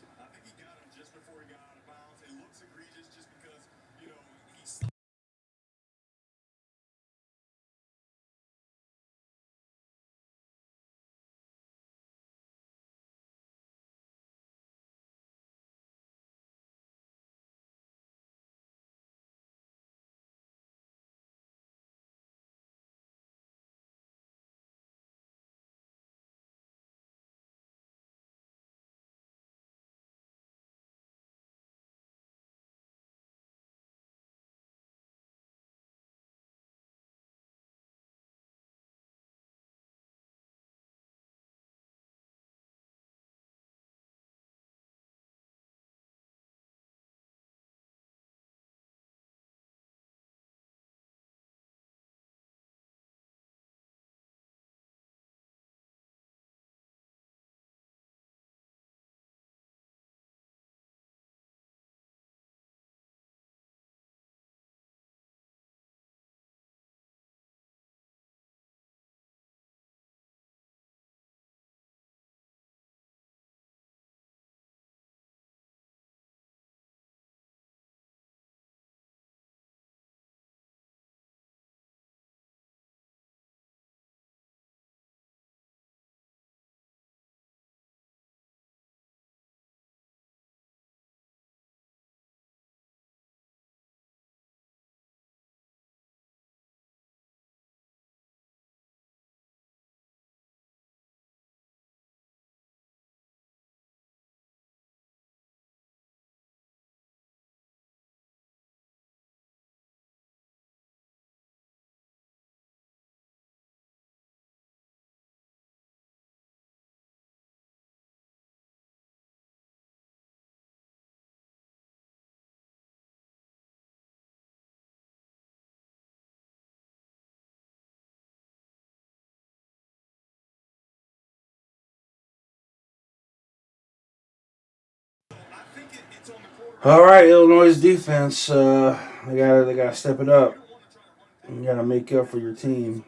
[SPEAKER 1] All right, Illinois defense. They gotta step it up. You gotta make up for your team.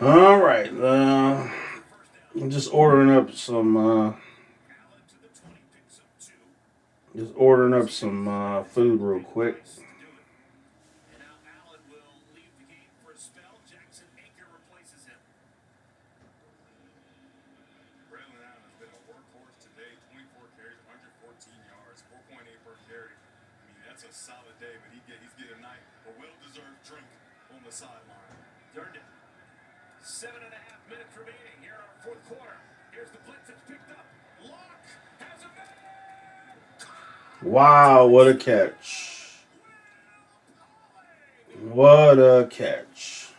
[SPEAKER 1] All right. I'm just ordering up some. Just ordering up some food real quick. Wow, what a catch! What a catch!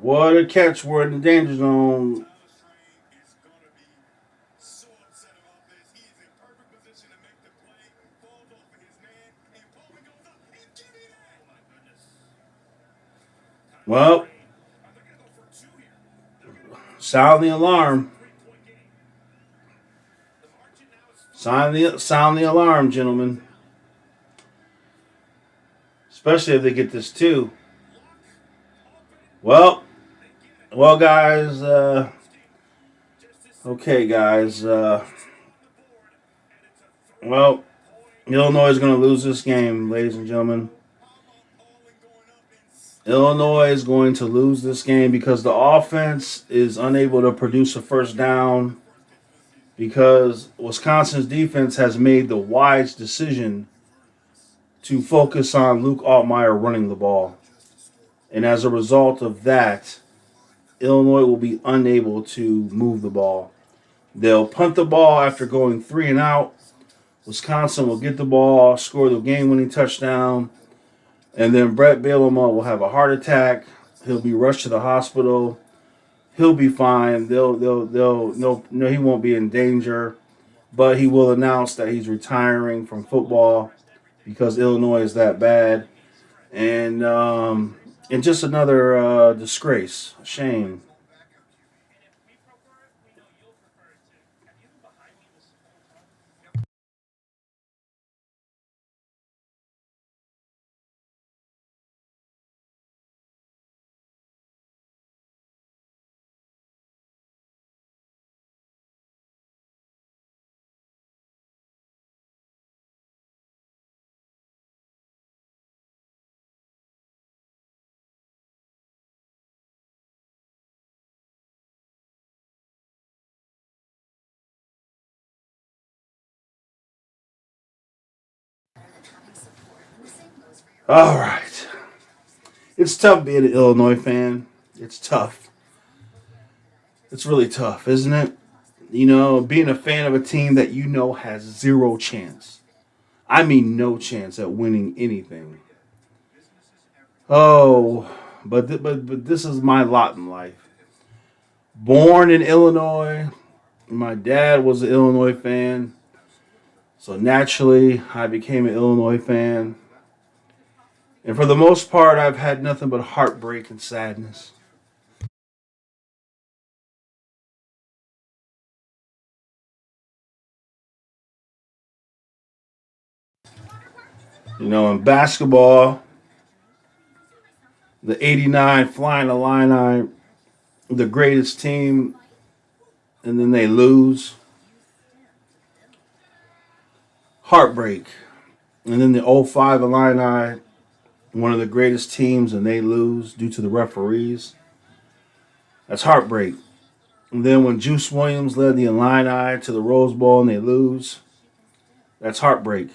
[SPEAKER 1] What a catch! We're in the danger zone. Well, sound the alarm. Sound the alarm, gentlemen. Especially if they get this too. Well, well, guys. Okay, guys. Well, Illinois is going to lose this game, ladies and gentlemen. Illinois is going to lose this game because the offense is unable to produce a first down because Wisconsin's defense has made the wise decision to focus on Luke Altmaier running the ball. And as a result of that, Illinois will be unable to move the ball. They'll punt the ball after going 3 and out. Wisconsin will get the ball, score the game-winning touchdown, and then Brett Bielema will have a heart attack. He'll be rushed to the hospital. He'll be fine. No, he won't be in danger, but he will announce that he's retiring from football because Illinois is that bad, and just another disgrace, shame. All right, it's tough being an Illinois fan. It's tough. It's really tough, isn't it? Being a fan of a team that has zero chance. I mean, no chance at winning anything. Oh, but this is my lot in life. Born in Illinois, my dad was an Illinois fan, so naturally I became an Illinois fan. And for the most part, I've had nothing but heartbreak and sadness. In basketball, the '89 Flying Illini, the greatest team, and then they lose. Heartbreak. And then the '05 Illini, one of the greatest teams, and they lose due to the referees. That's heartbreak. And then when Juice Williams led the Illini to the Rose Bowl and they lose, that's heartbreak.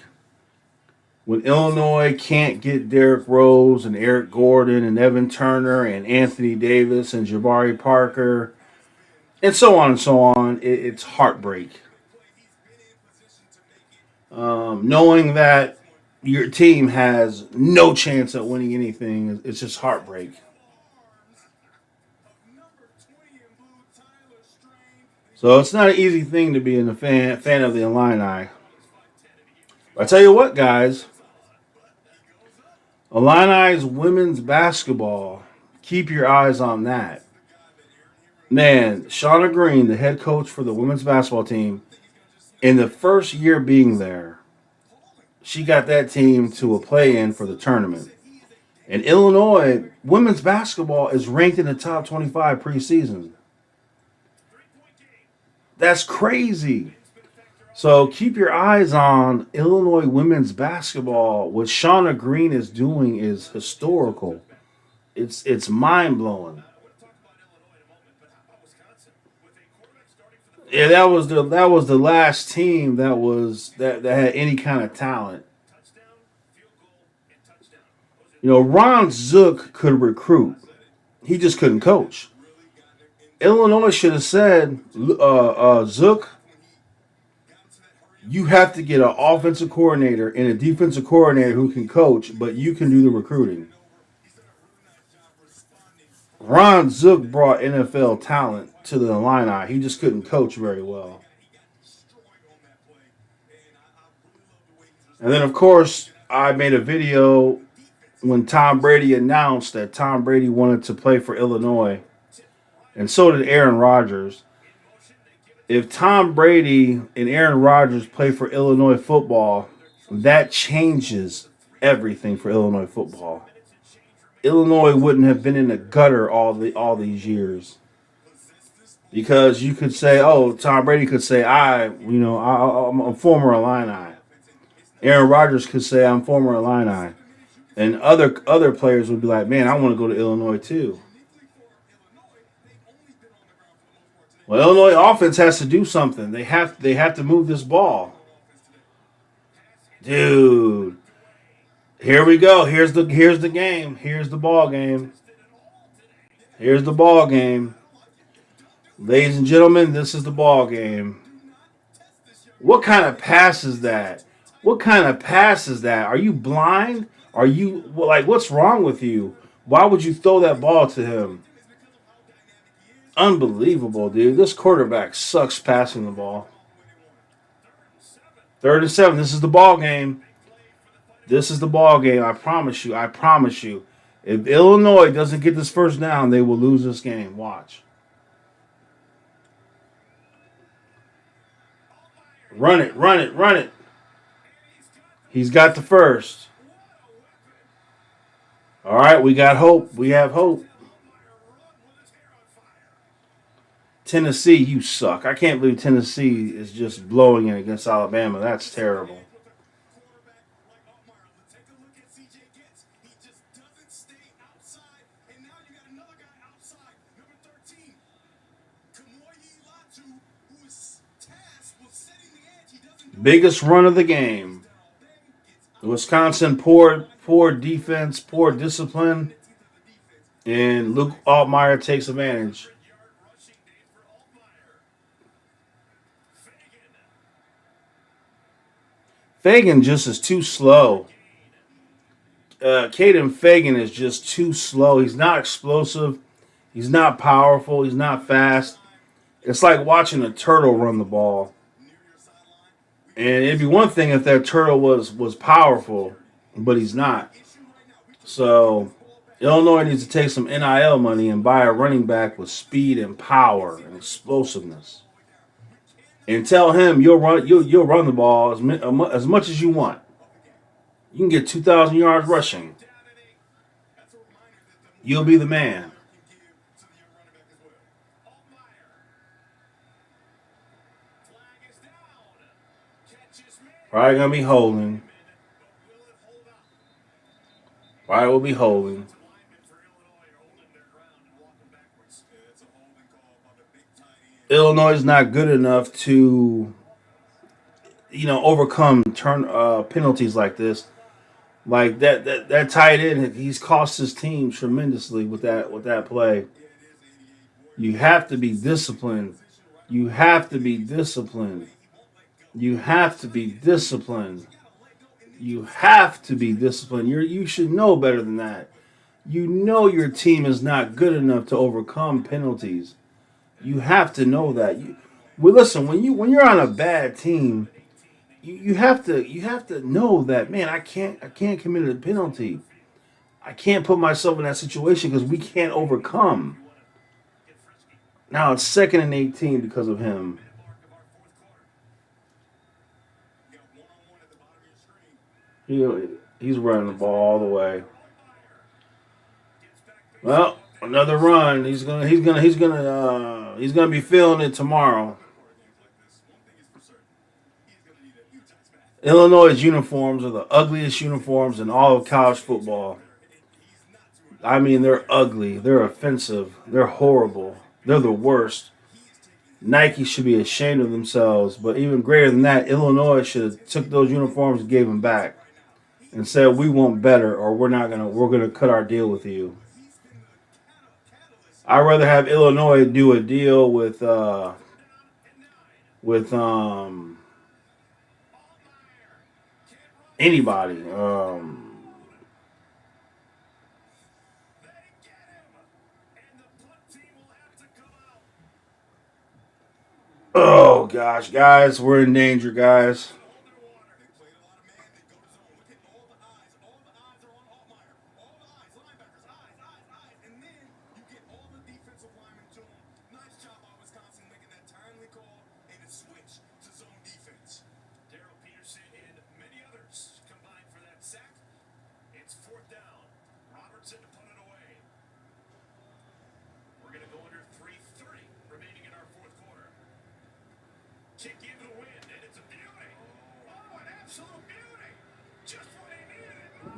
[SPEAKER 1] When Illinois can't get Derrick Rose and Eric Gordon and Evan Turner and Anthony Davis and Jabari Parker and so on, it's heartbreak. Knowing that your team has no chance at winning anything, it's just heartbreak. So it's not an easy thing to be a fan of the Illini. But I tell you what, guys, Illini's women's basketball. Keep your eyes on that. Man, Shauna Green, the head coach for the women's basketball team, in the first year being there, she got that team to a play-in for the tournament. And Illinois women's basketball is ranked in the top 25 preseason. That's crazy. So keep your eyes on Illinois women's basketball. What Shauna Green is doing is historical. It's mind blowing. Yeah, that was the last team that had any kind of talent. Ron Zook could recruit. He just couldn't coach. Illinois should have said, Zook, you have to get an offensive coordinator and a defensive coordinator who can coach, but you can do the recruiting. Ron Zook brought NFL talent to the Illini. He just couldn't coach very well. And then, of course, I made a video when Tom Brady announced that Tom Brady wanted to play for Illinois, and so did Aaron Rodgers. If Tom Brady and Aaron Rodgers play for Illinois football, that changes everything for Illinois football. Illinois wouldn't have been in the gutter all these years, because you could say, oh, Tom Brady could say, I'm a former Illini. Aaron Rodgers could say, I'm former Illini, and other players would be like, man, I want to go to Illinois too. Well, Illinois offense has to do something. They have to move this ball. Dude. Here we go. Here's the game. Here's the ball game. Here's the ball game. Ladies and gentlemen, this is the ball game. What kind of pass is that? What kind of pass is that? Are you blind? Are you what's wrong with you? Why would you throw that ball to him? Unbelievable, dude. This quarterback sucks passing the ball. 3rd and 7. This is the ball game. This is the ball game. I promise you. I promise you. If Illinois doesn't get this first down, they will lose this game. Watch. Run it, run it, run it. He's got the first. All right, we got hope. We have hope. Tennessee, you suck. I can't believe Tennessee is just blowing it against Alabama. That's terrible. Biggest run of the game. Wisconsin, poor defense, poor discipline, and Luke Altmaier takes advantage. Fagan just is too slow. Caden Fagan is just too slow. He's not explosive. He's not powerful. He's not fast. It's like watching a turtle run the ball. And it'd be one thing if that turtle was powerful, but he's not. So Illinois needs to take some NIL money and buy a running back with speed and power and explosiveness. And tell him you'll run the ball as much as you want. You can get 2,000 yards rushing. You'll be the man. Probably gonna be holding. Probably will be holding. Illinois is not good enough to, overcome penalties like this. Like that tight end, he's cost his team tremendously with that play. You have to be disciplined. You have to be disciplined. You have to be disciplined. You have to be disciplined. You should know better than that. You know your team is not good enough to overcome penalties. You have to know that. Listen, when you're on a bad team, you have to know that, man, I can't commit a penalty. I can't put myself in that situation because we can't overcome. Now it's 2nd and 18 because of him. He, he's running the ball all the way. Well, another run. He's gonna be feeling it tomorrow. Illinois' uniforms are the ugliest uniforms in all of college football. I mean, they're ugly. They're offensive. They're horrible. They're the worst. Nike should be ashamed of themselves. But even greater than that, Illinois should have took those uniforms and gave them back and said, "We want better, or we're gonna cut our deal with you." I'd rather have Illinois do a deal with anybody. Oh gosh, guys, we're in danger, guys.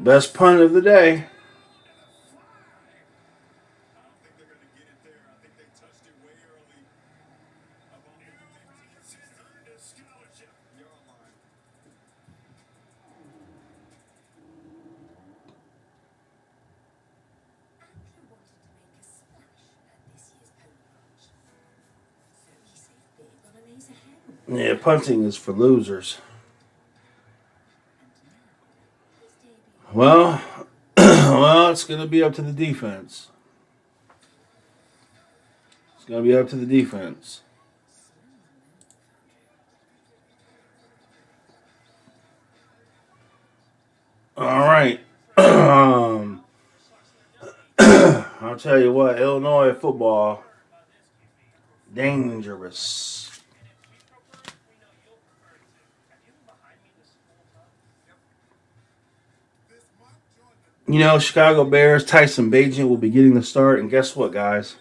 [SPEAKER 1] Best punt of the day. Yeah, punting is for losers. Well, well, it's gonna be up to the defense. It's gonna be up to the defense. All right. I'll tell you what, Illinois football dangerous. You know, Chicago Bears, Tyson Bagent will be getting the start, and guess what, guys?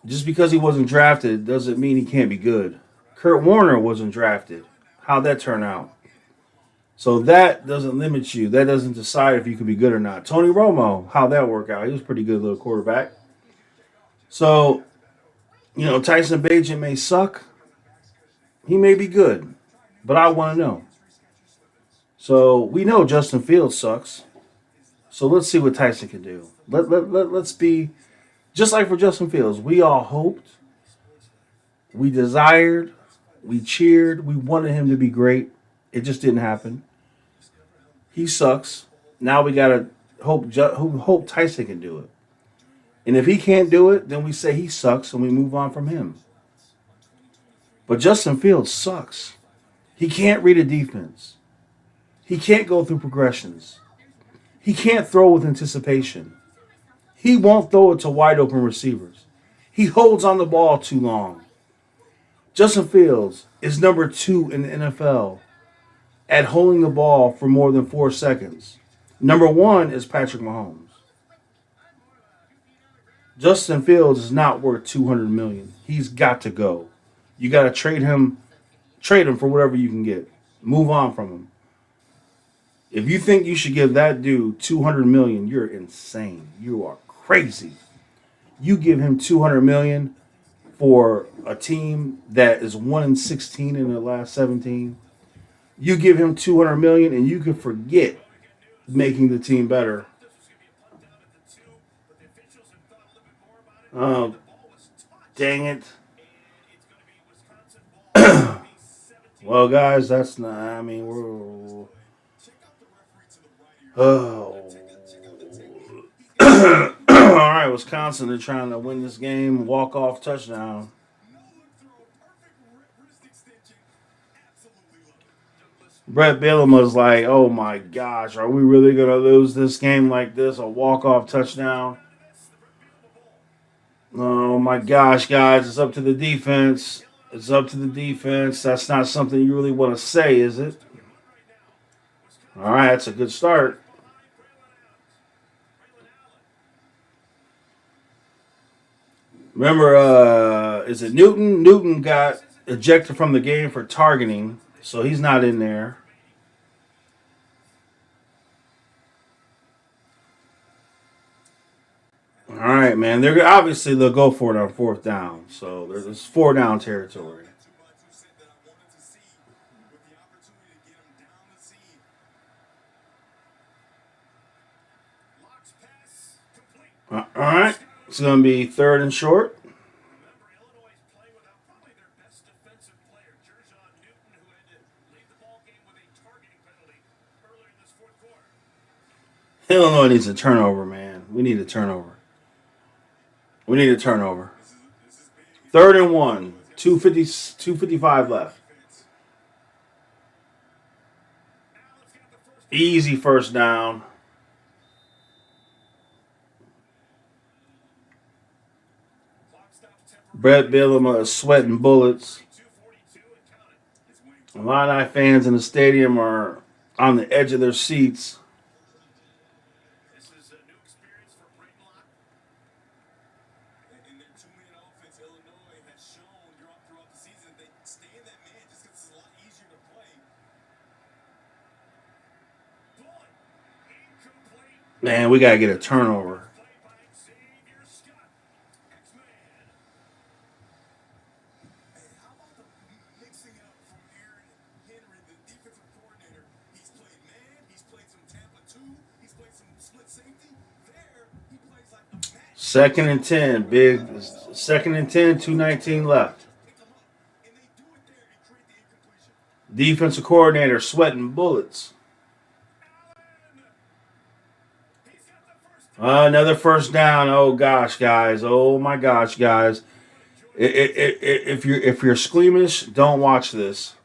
[SPEAKER 1] Just because he wasn't drafted doesn't mean he can't be good. Kurt Warner wasn't drafted. How'd that turn out? So that doesn't limit you. That doesn't decide if you can be good or not. Tony Romo, how'd that work out? He was a pretty good little quarterback. So, Tyson Bagent may suck. He may be good. But I want to know. So we know Justin Fields sucks. So let's see what Tyson can do. Let's be just like for Justin Fields. We all hoped, we desired, we cheered, we wanted him to be great. It just didn't happen. He sucks. Now we gotta hope Tyson can do it. And if he can't do it, then we say he sucks and we move on from him. But Justin Fields sucks. He can't read a defense. He can't go through progressions. He can't throw with anticipation. He won't throw it to wide open receivers. He holds on the ball too long. Justin Fields is number 2 in the NFL at holding the ball for more than 4 seconds. Number 1 is Patrick Mahomes. Justin Fields is not worth $200 million. He's got to go. You got to trade him for whatever you can get. Move on from him. If you think you should give that dude $200 million, you're insane. You are crazy. You give him $200 million for a team that is 1-16 in the last 17. You give him $200 million and you can forget making the team better. Oh, dang it. Well, guys, that's not. I mean, we're. Oh. All right, Wisconsin, they're trying to win this game. Walk-off touchdown. Brett Bielema was like, oh my gosh, are we really going to lose this game like this? A walk-off touchdown? Oh my gosh, guys, it's up to the defense. It's up to the defense. That's not something you really want to say, is it? All right, that's a good start. Remember, is it Newton? Newton got ejected from the game for targeting, so he's not in there. All right, man. They're obviously they'll go for it on fourth down, so there's four down territory. All right, it's gonna be third and short. Illinois needs a turnover, man. We need a turnover. We need a turnover. Third and one. 2:55 left. Easy first down. Brett Bielema is sweating bullets. Illini fans in the stadium are on the edge of their seats. Man, we got to get a turnover. Second and 10. Big. Second and 10, 2:19 left. Defensive coordinator sweating bullets. Another first down. Oh gosh, guys. Oh my gosh, guys. If you're squeamish, don't watch this.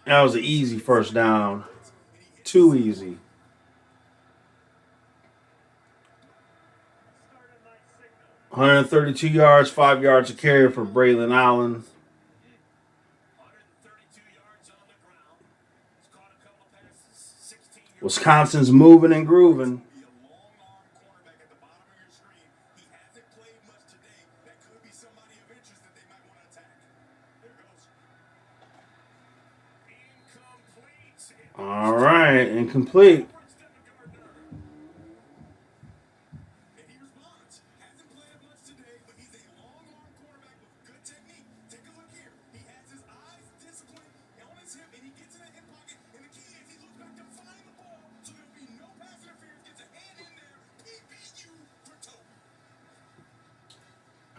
[SPEAKER 1] That was an easy first down. Too easy. 132 yards, 5 yards a carry for Braylon Allen. Wisconsin's moving and grooving. All right, incomplete.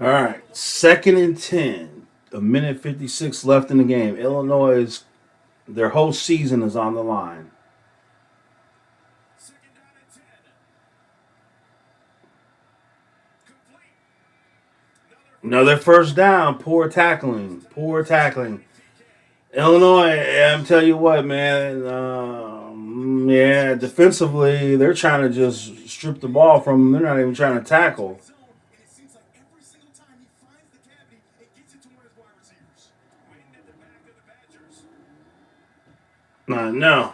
[SPEAKER 1] All right, second and 10. A minute 56 left in the game. Illinois, their whole season is on the line. Another first down. Poor tackling. Poor tackling. Illinois, I'm tell you what, man. Yeah, defensively, they're trying to just strip the ball from them. They're not even trying to tackle. No.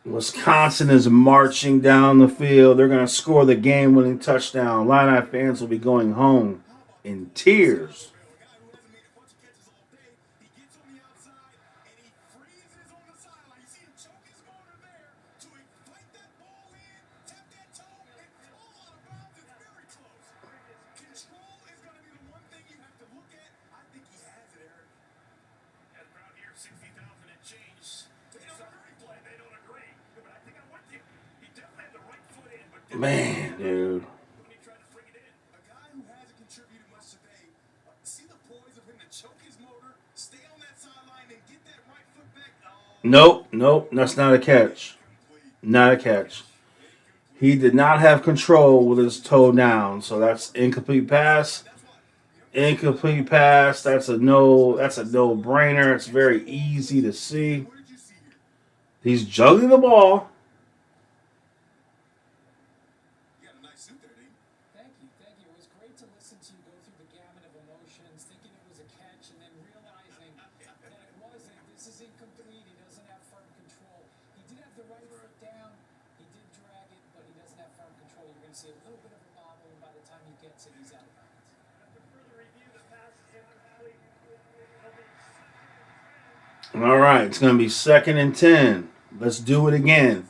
[SPEAKER 1] Wisconsin is marching down the field. They're going to score the game-winning touchdown. Illini fans will be going home in tears. Man, dude. Nope. That's not a catch. Not a catch. He did not have control with his toe down, so that's incomplete pass. Incomplete pass. That's a no. That's a no-brainer. It's very easy to see. He's juggling the ball. All right, it's going to be 2nd and 10. Let's do it again.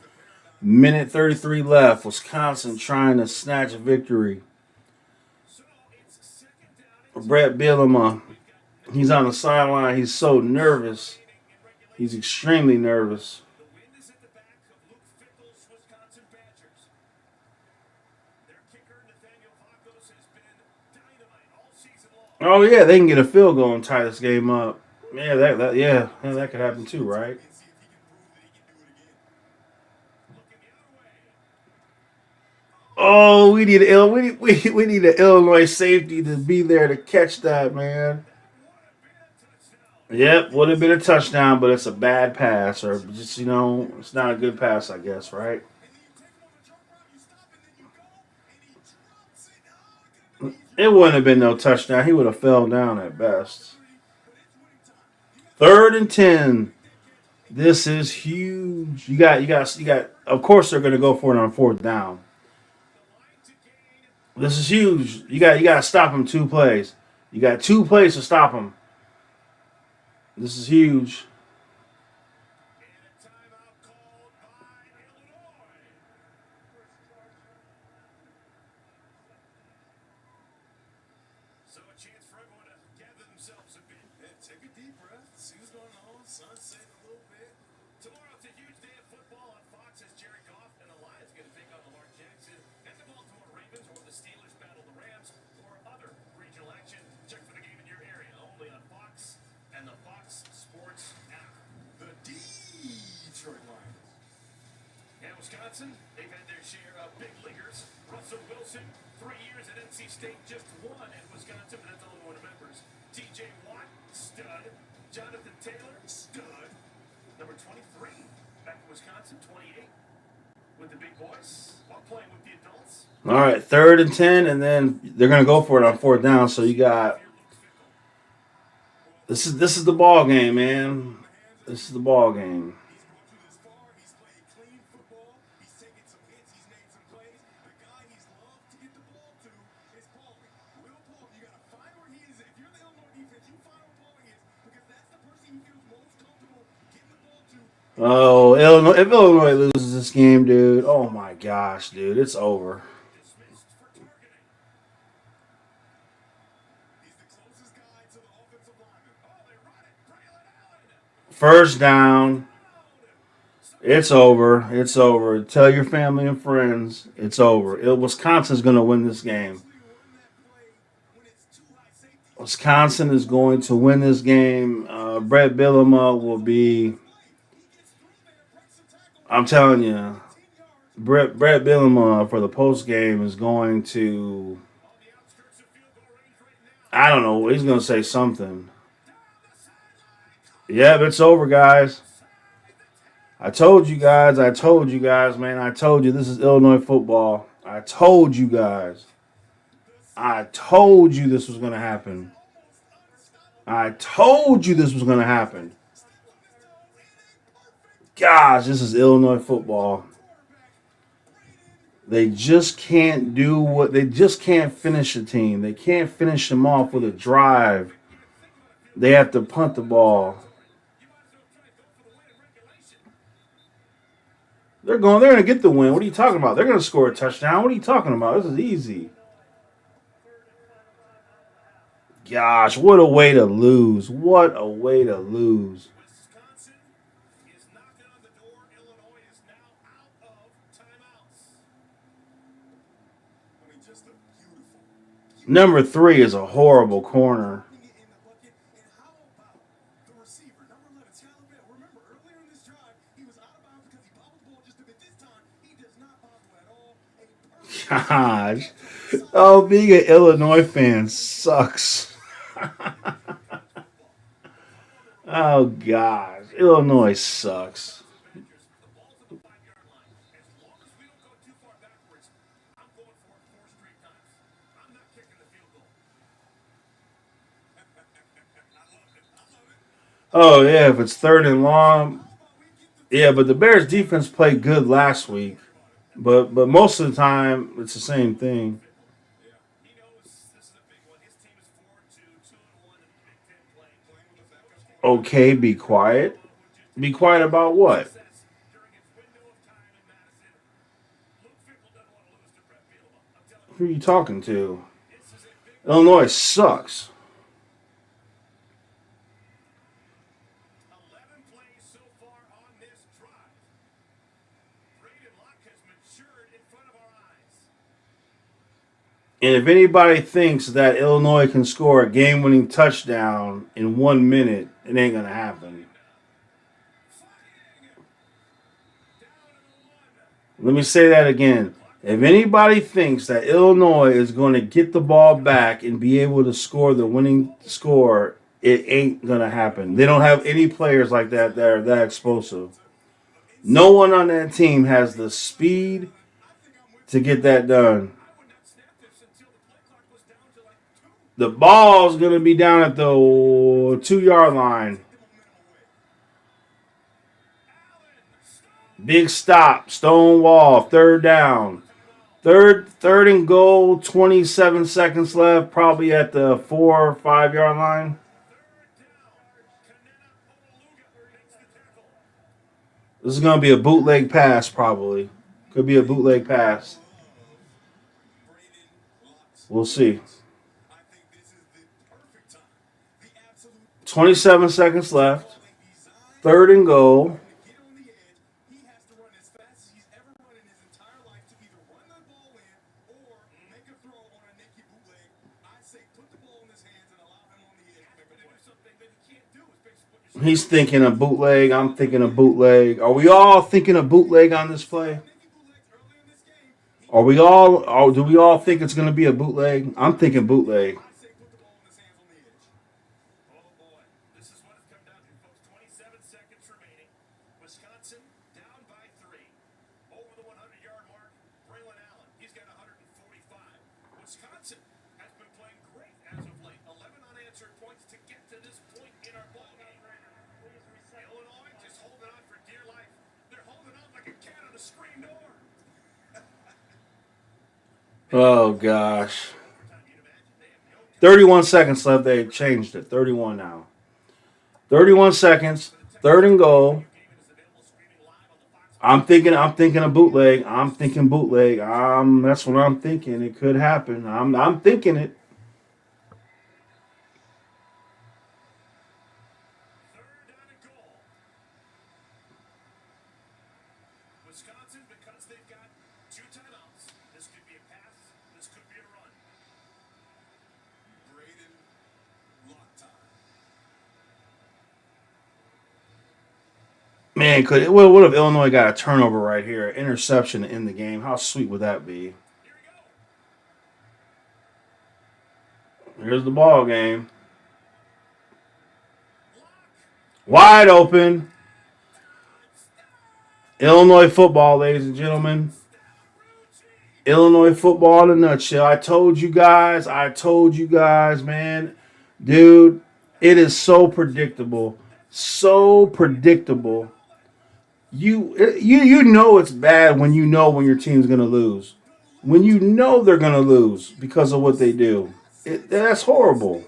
[SPEAKER 1] Minute 33 left. Wisconsin trying to snatch a victory. Brett Bielema, he's on the sideline. He's so nervous. He's extremely nervous. Oh yeah, they can get a field goal and tie this game up. Yeah, that could happen too, right? Oh, we need an Illinois safety to be there to catch that, man. Yep, would have been a touchdown, but it's a bad pass, or just it's not a good pass, I guess, right? It wouldn't have been no touchdown. He would have fell down at best. 3rd and 10. This is huge. You got. Of course, they're going to go for it on 4th down. This is huge. You got to stop him 2 plays. You got 2 plays to stop him. This is huge. All right, 3rd and 10, and then they're gonna go for it on 4th down. So you got this is the ball game, man. This is the ball game. Oh, Illinois! If Illinois loses this game, dude, oh my gosh, dude, it's over. First down. It's over. It's over. Tell your family and friends it's over. Wisconsin's going to win this game. Wisconsin is going to win this game. Brett Bielema will be. I'm telling you, Brett Bielema for the post game is going to. I don't know. He's going to say something. Yep, it's over, guys. I told you guys. I told you guys, man. I told you this is Illinois football. I told you guys. I told you this was going to happen. I told you this was going to happen. Gosh, this is Illinois football. They just can't do what they just can't finish a team. They can't finish them off with a drive. They have to punt the ball. They're going to get the win. What are you talking about? They're going to score a touchdown. What are you talking about? This is easy. Gosh, what a way to lose. What a way to lose. Number 3 is a horrible corner. Gosh. Oh, being an Illinois fan sucks. Oh, gosh. Illinois sucks. Oh yeah, if it's third and long, yeah. But the Bears defense played good last week. But most of the time it's the same thing. Okay, be quiet. Be quiet about what? Who are you talking to? Illinois sucks. And if anybody thinks that Illinois can score a game-winning touchdown in 1 minute, it ain't gonna happen. Let me say that again. If anybody thinks that Illinois is going to get the ball back and be able to score the winning score, it ain't going to happen. They don't have any players like that are that explosive. No one on that team has the speed to get that done. The ball's going to be down at the 2 yard line. Big stop, stone wall, third down. Third and goal, 27 seconds left, probably at the 4 or 5 yard line. This is going to be a bootleg pass, probably. Could be a bootleg pass. We'll see. 27 seconds left. Third and goal. He's thinking a bootleg. I'm thinking a bootleg. Are we all thinking a bootleg on this play? Are we all? Or do we all think it's going to be a bootleg? I'm thinking bootleg. Oh gosh. 31 seconds left. They changed it. 31 now. 31 seconds. Third and goal. I'm thinking a bootleg. I'm thinking bootleg. That's what I'm thinking. It could happen. I'm thinking it. Man, what if Illinois got a turnover right here, interception in the game? How sweet would that be? Here's the ball game, wide open. Illinois football, ladies and gentlemen. Illinois football in a nutshell. I told you guys. I told you guys, man, dude. It is so predictable, so predictable. You know it's bad when you know when your team's gonna lose, when you know they're gonna lose because of what they do. That's horrible.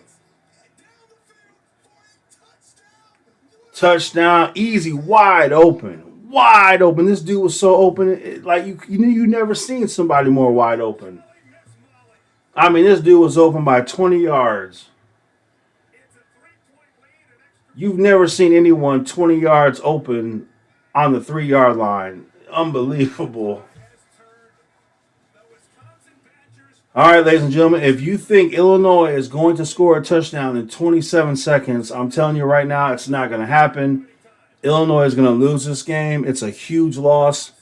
[SPEAKER 1] Touchdown, easy, wide open, wide open. This dude was so open, like you never seen somebody more wide open. I mean, this dude was open by 20 yards. You've never seen anyone 20 yards open on the 3 yard line. Unbelievable. All right, ladies and gentlemen, if you think Illinois is going to score a touchdown in 27 seconds, I'm telling you right now, it's not going to happen. Illinois is going to lose this game. It's a huge loss.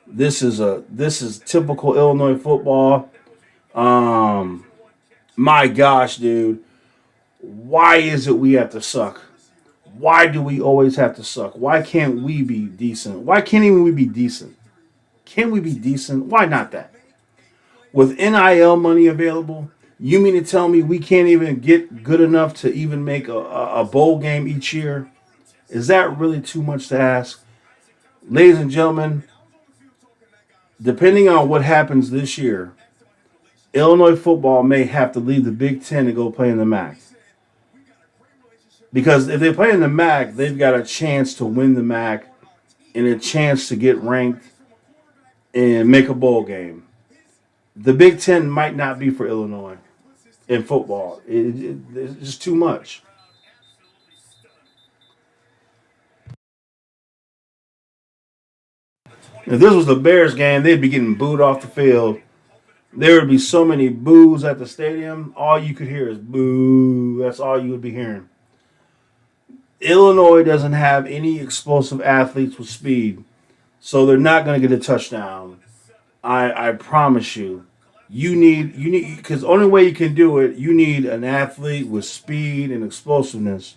[SPEAKER 1] This is typical Illinois football. Um, my gosh, dude, why is it we have to suck? Why do we always have to suck? Why can't we be decent? Why can't even we be decent? Can we be decent? Why not that? With NIL money available, You mean to tell me we can't even get good enough to even make a bowl game each year? Is that really too much to ask? Ladies and gentlemen, depending on what happens this year, Illinois football may have to leave the Big Ten and go play in the MAC. Because if they play in the MAC, they've got a chance to win the MAC and a chance to get ranked and make a bowl game. The Big Ten might not be for Illinois in football. It's just too much. If this was the Bears game, they'd be getting booed off the field. There would be so many boos at the stadium. All you could hear is boo. That's all you would be hearing. Illinois doesn't have any explosive athletes with speed, so they're not going to get a touchdown. I promise you. You need because the only way you can do it, you need an athlete with speed and explosiveness.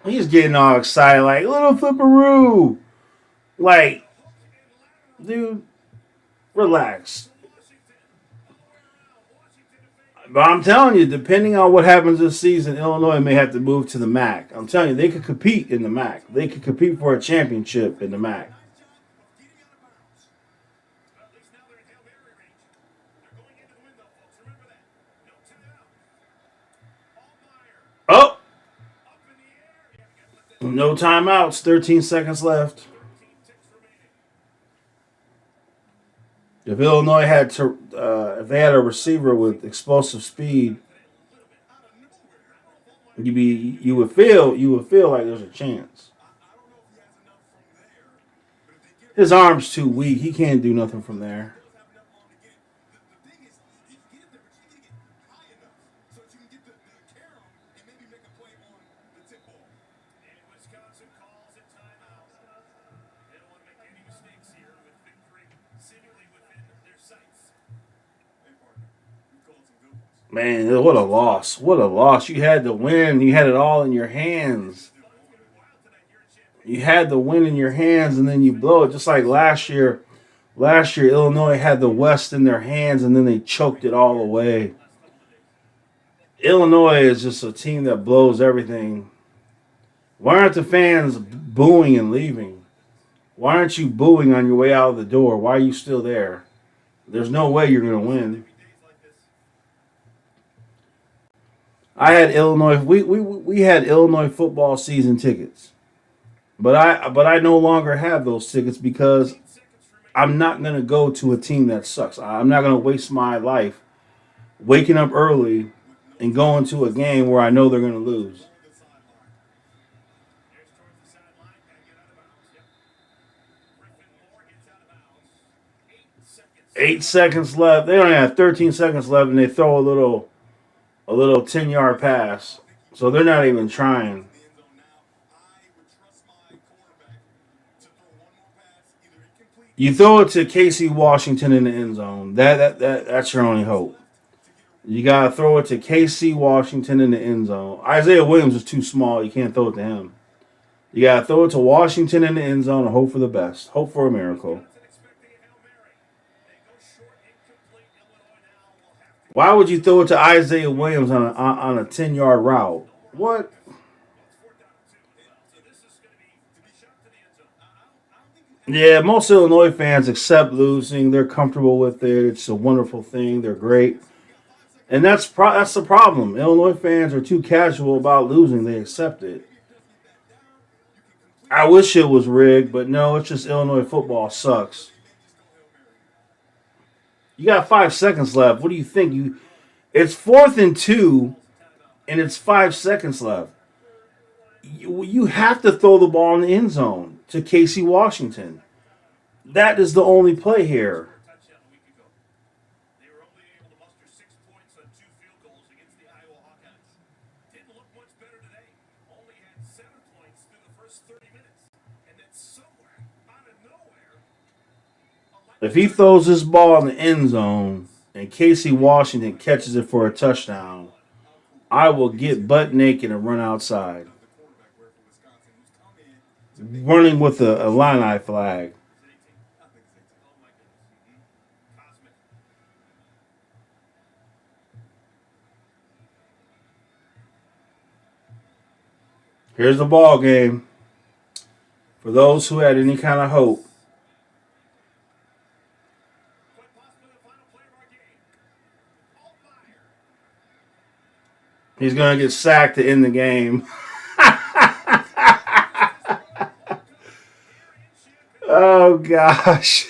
[SPEAKER 1] He's getting all excited, like little flipperoo. Like, dude, relax. But I'm telling you, depending on what happens this season, Illinois may have to move to the MAC. I'm telling you, they could compete in the MAC. They could compete for a championship in the MAC. Oh, no timeouts. 13 seconds left. If Illinois had to, if they had a receiver with explosive speed, you would feel like there's a chance. His arm's too weak. He can't do nothing from there. Man, what a loss. What a loss. You had to win. You had it all in your hands. You had the win in your hands and then you blow it. Just like last year. Last year, Illinois had the West in their hands and then they choked it all away. Illinois is just a team that blows everything. Why aren't the fans booing and leaving? Why aren't you booing on your way out of the door? Why are you still there? There's no way you're going to win. I had Illinois. We had Illinois football season tickets, but I no longer have those tickets because I'm not gonna go to a team that sucks. I'm not gonna waste my life waking up early and going to a game where I know they're gonna lose. 8 seconds left. They only have 13 seconds left, and they throw a little 10-yard pass. So they're not even trying. You throw it to Casey Washington in the end zone. That's your only hope. You gotta throw it to KC Washington in the end zone. Isaiah Williams is too small. You can't throw it to him. You gotta throw it to Washington in the end zone and hope for the best. Hope for a miracle. Why would you throw it to Isaiah Williams on a 10-yard route? What? Yeah, most Illinois fans accept losing. They're comfortable with it. It's a wonderful thing. They're great. And that's the problem. Illinois fans are too casual about losing. They accept it. I wish it was rigged, but no, it's just Illinois football sucks. You got 5 seconds left. What do you think? It's 4th and 2, and it's 5 seconds left. You have to throw the ball in the end zone to Casey Washington. That is the only play here. If he throws this ball in the end zone and Casey Washington catches it for a touchdown, I will get butt naked and run outside, running with a Illini flag. Here's the ball game for those who had any kind of hope. He's going to get sacked to end the game. Oh, gosh.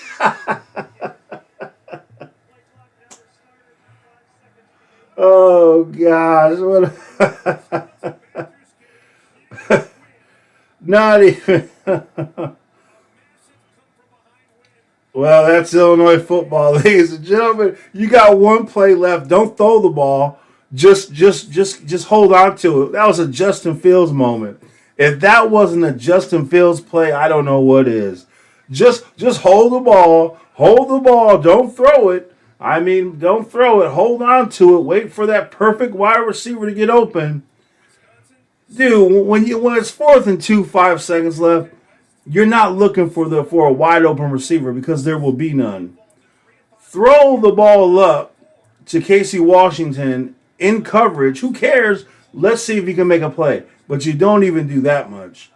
[SPEAKER 1] Oh, gosh. Not even. Well, that's Illinois football, ladies and gentlemen. You got one play left. Don't throw the ball. Just hold on to it. That was a Justin Fields moment. If that wasn't a Justin Fields play, I don't know what is. Just hold the ball. Hold the ball. Don't throw it. I mean, don't throw it. Hold on to it. Wait for that perfect wide receiver to get open. Dude, when it's 4th and 2, 5 seconds left, you're not looking for a wide open receiver because there will be none. Throw the ball up to Casey Washington in coverage. Who cares? Let's see if he can make a play. But you don't even do that much.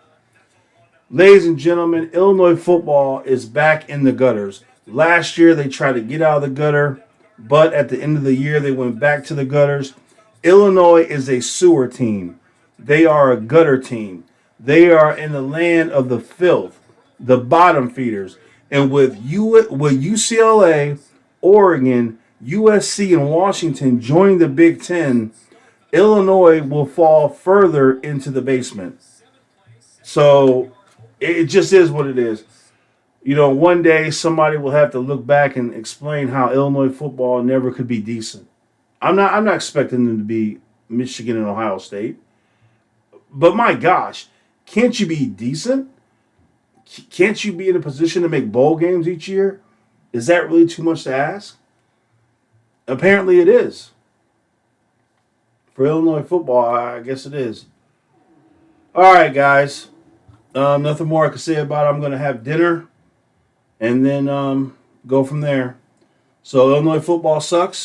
[SPEAKER 1] Ladies and gentlemen, Illinois football is back in the gutters. Last year they tried to get out of the gutter, but at the end of the year they went back to the gutters. Illinois is a sewer team. They are a gutter team. They are in the land of the filth, the bottom feeders. And with UCLA, Oregon, USC, and Washington joining the Big Ten, Illinois will fall further into the basement. So it just is what it is. You know, one day somebody will have to look back and explain how Illinois football never could be decent. I'm not expecting them to be Michigan and Ohio State. But my gosh, can't you be decent? Can't you be in a position to make bowl games each year? Is that really too much to ask? Apparently it is. For Illinois football, I guess it is. All right, guys. Nothing more I can say about it. I'm going to have dinner and then go from there. So Illinois football sucks.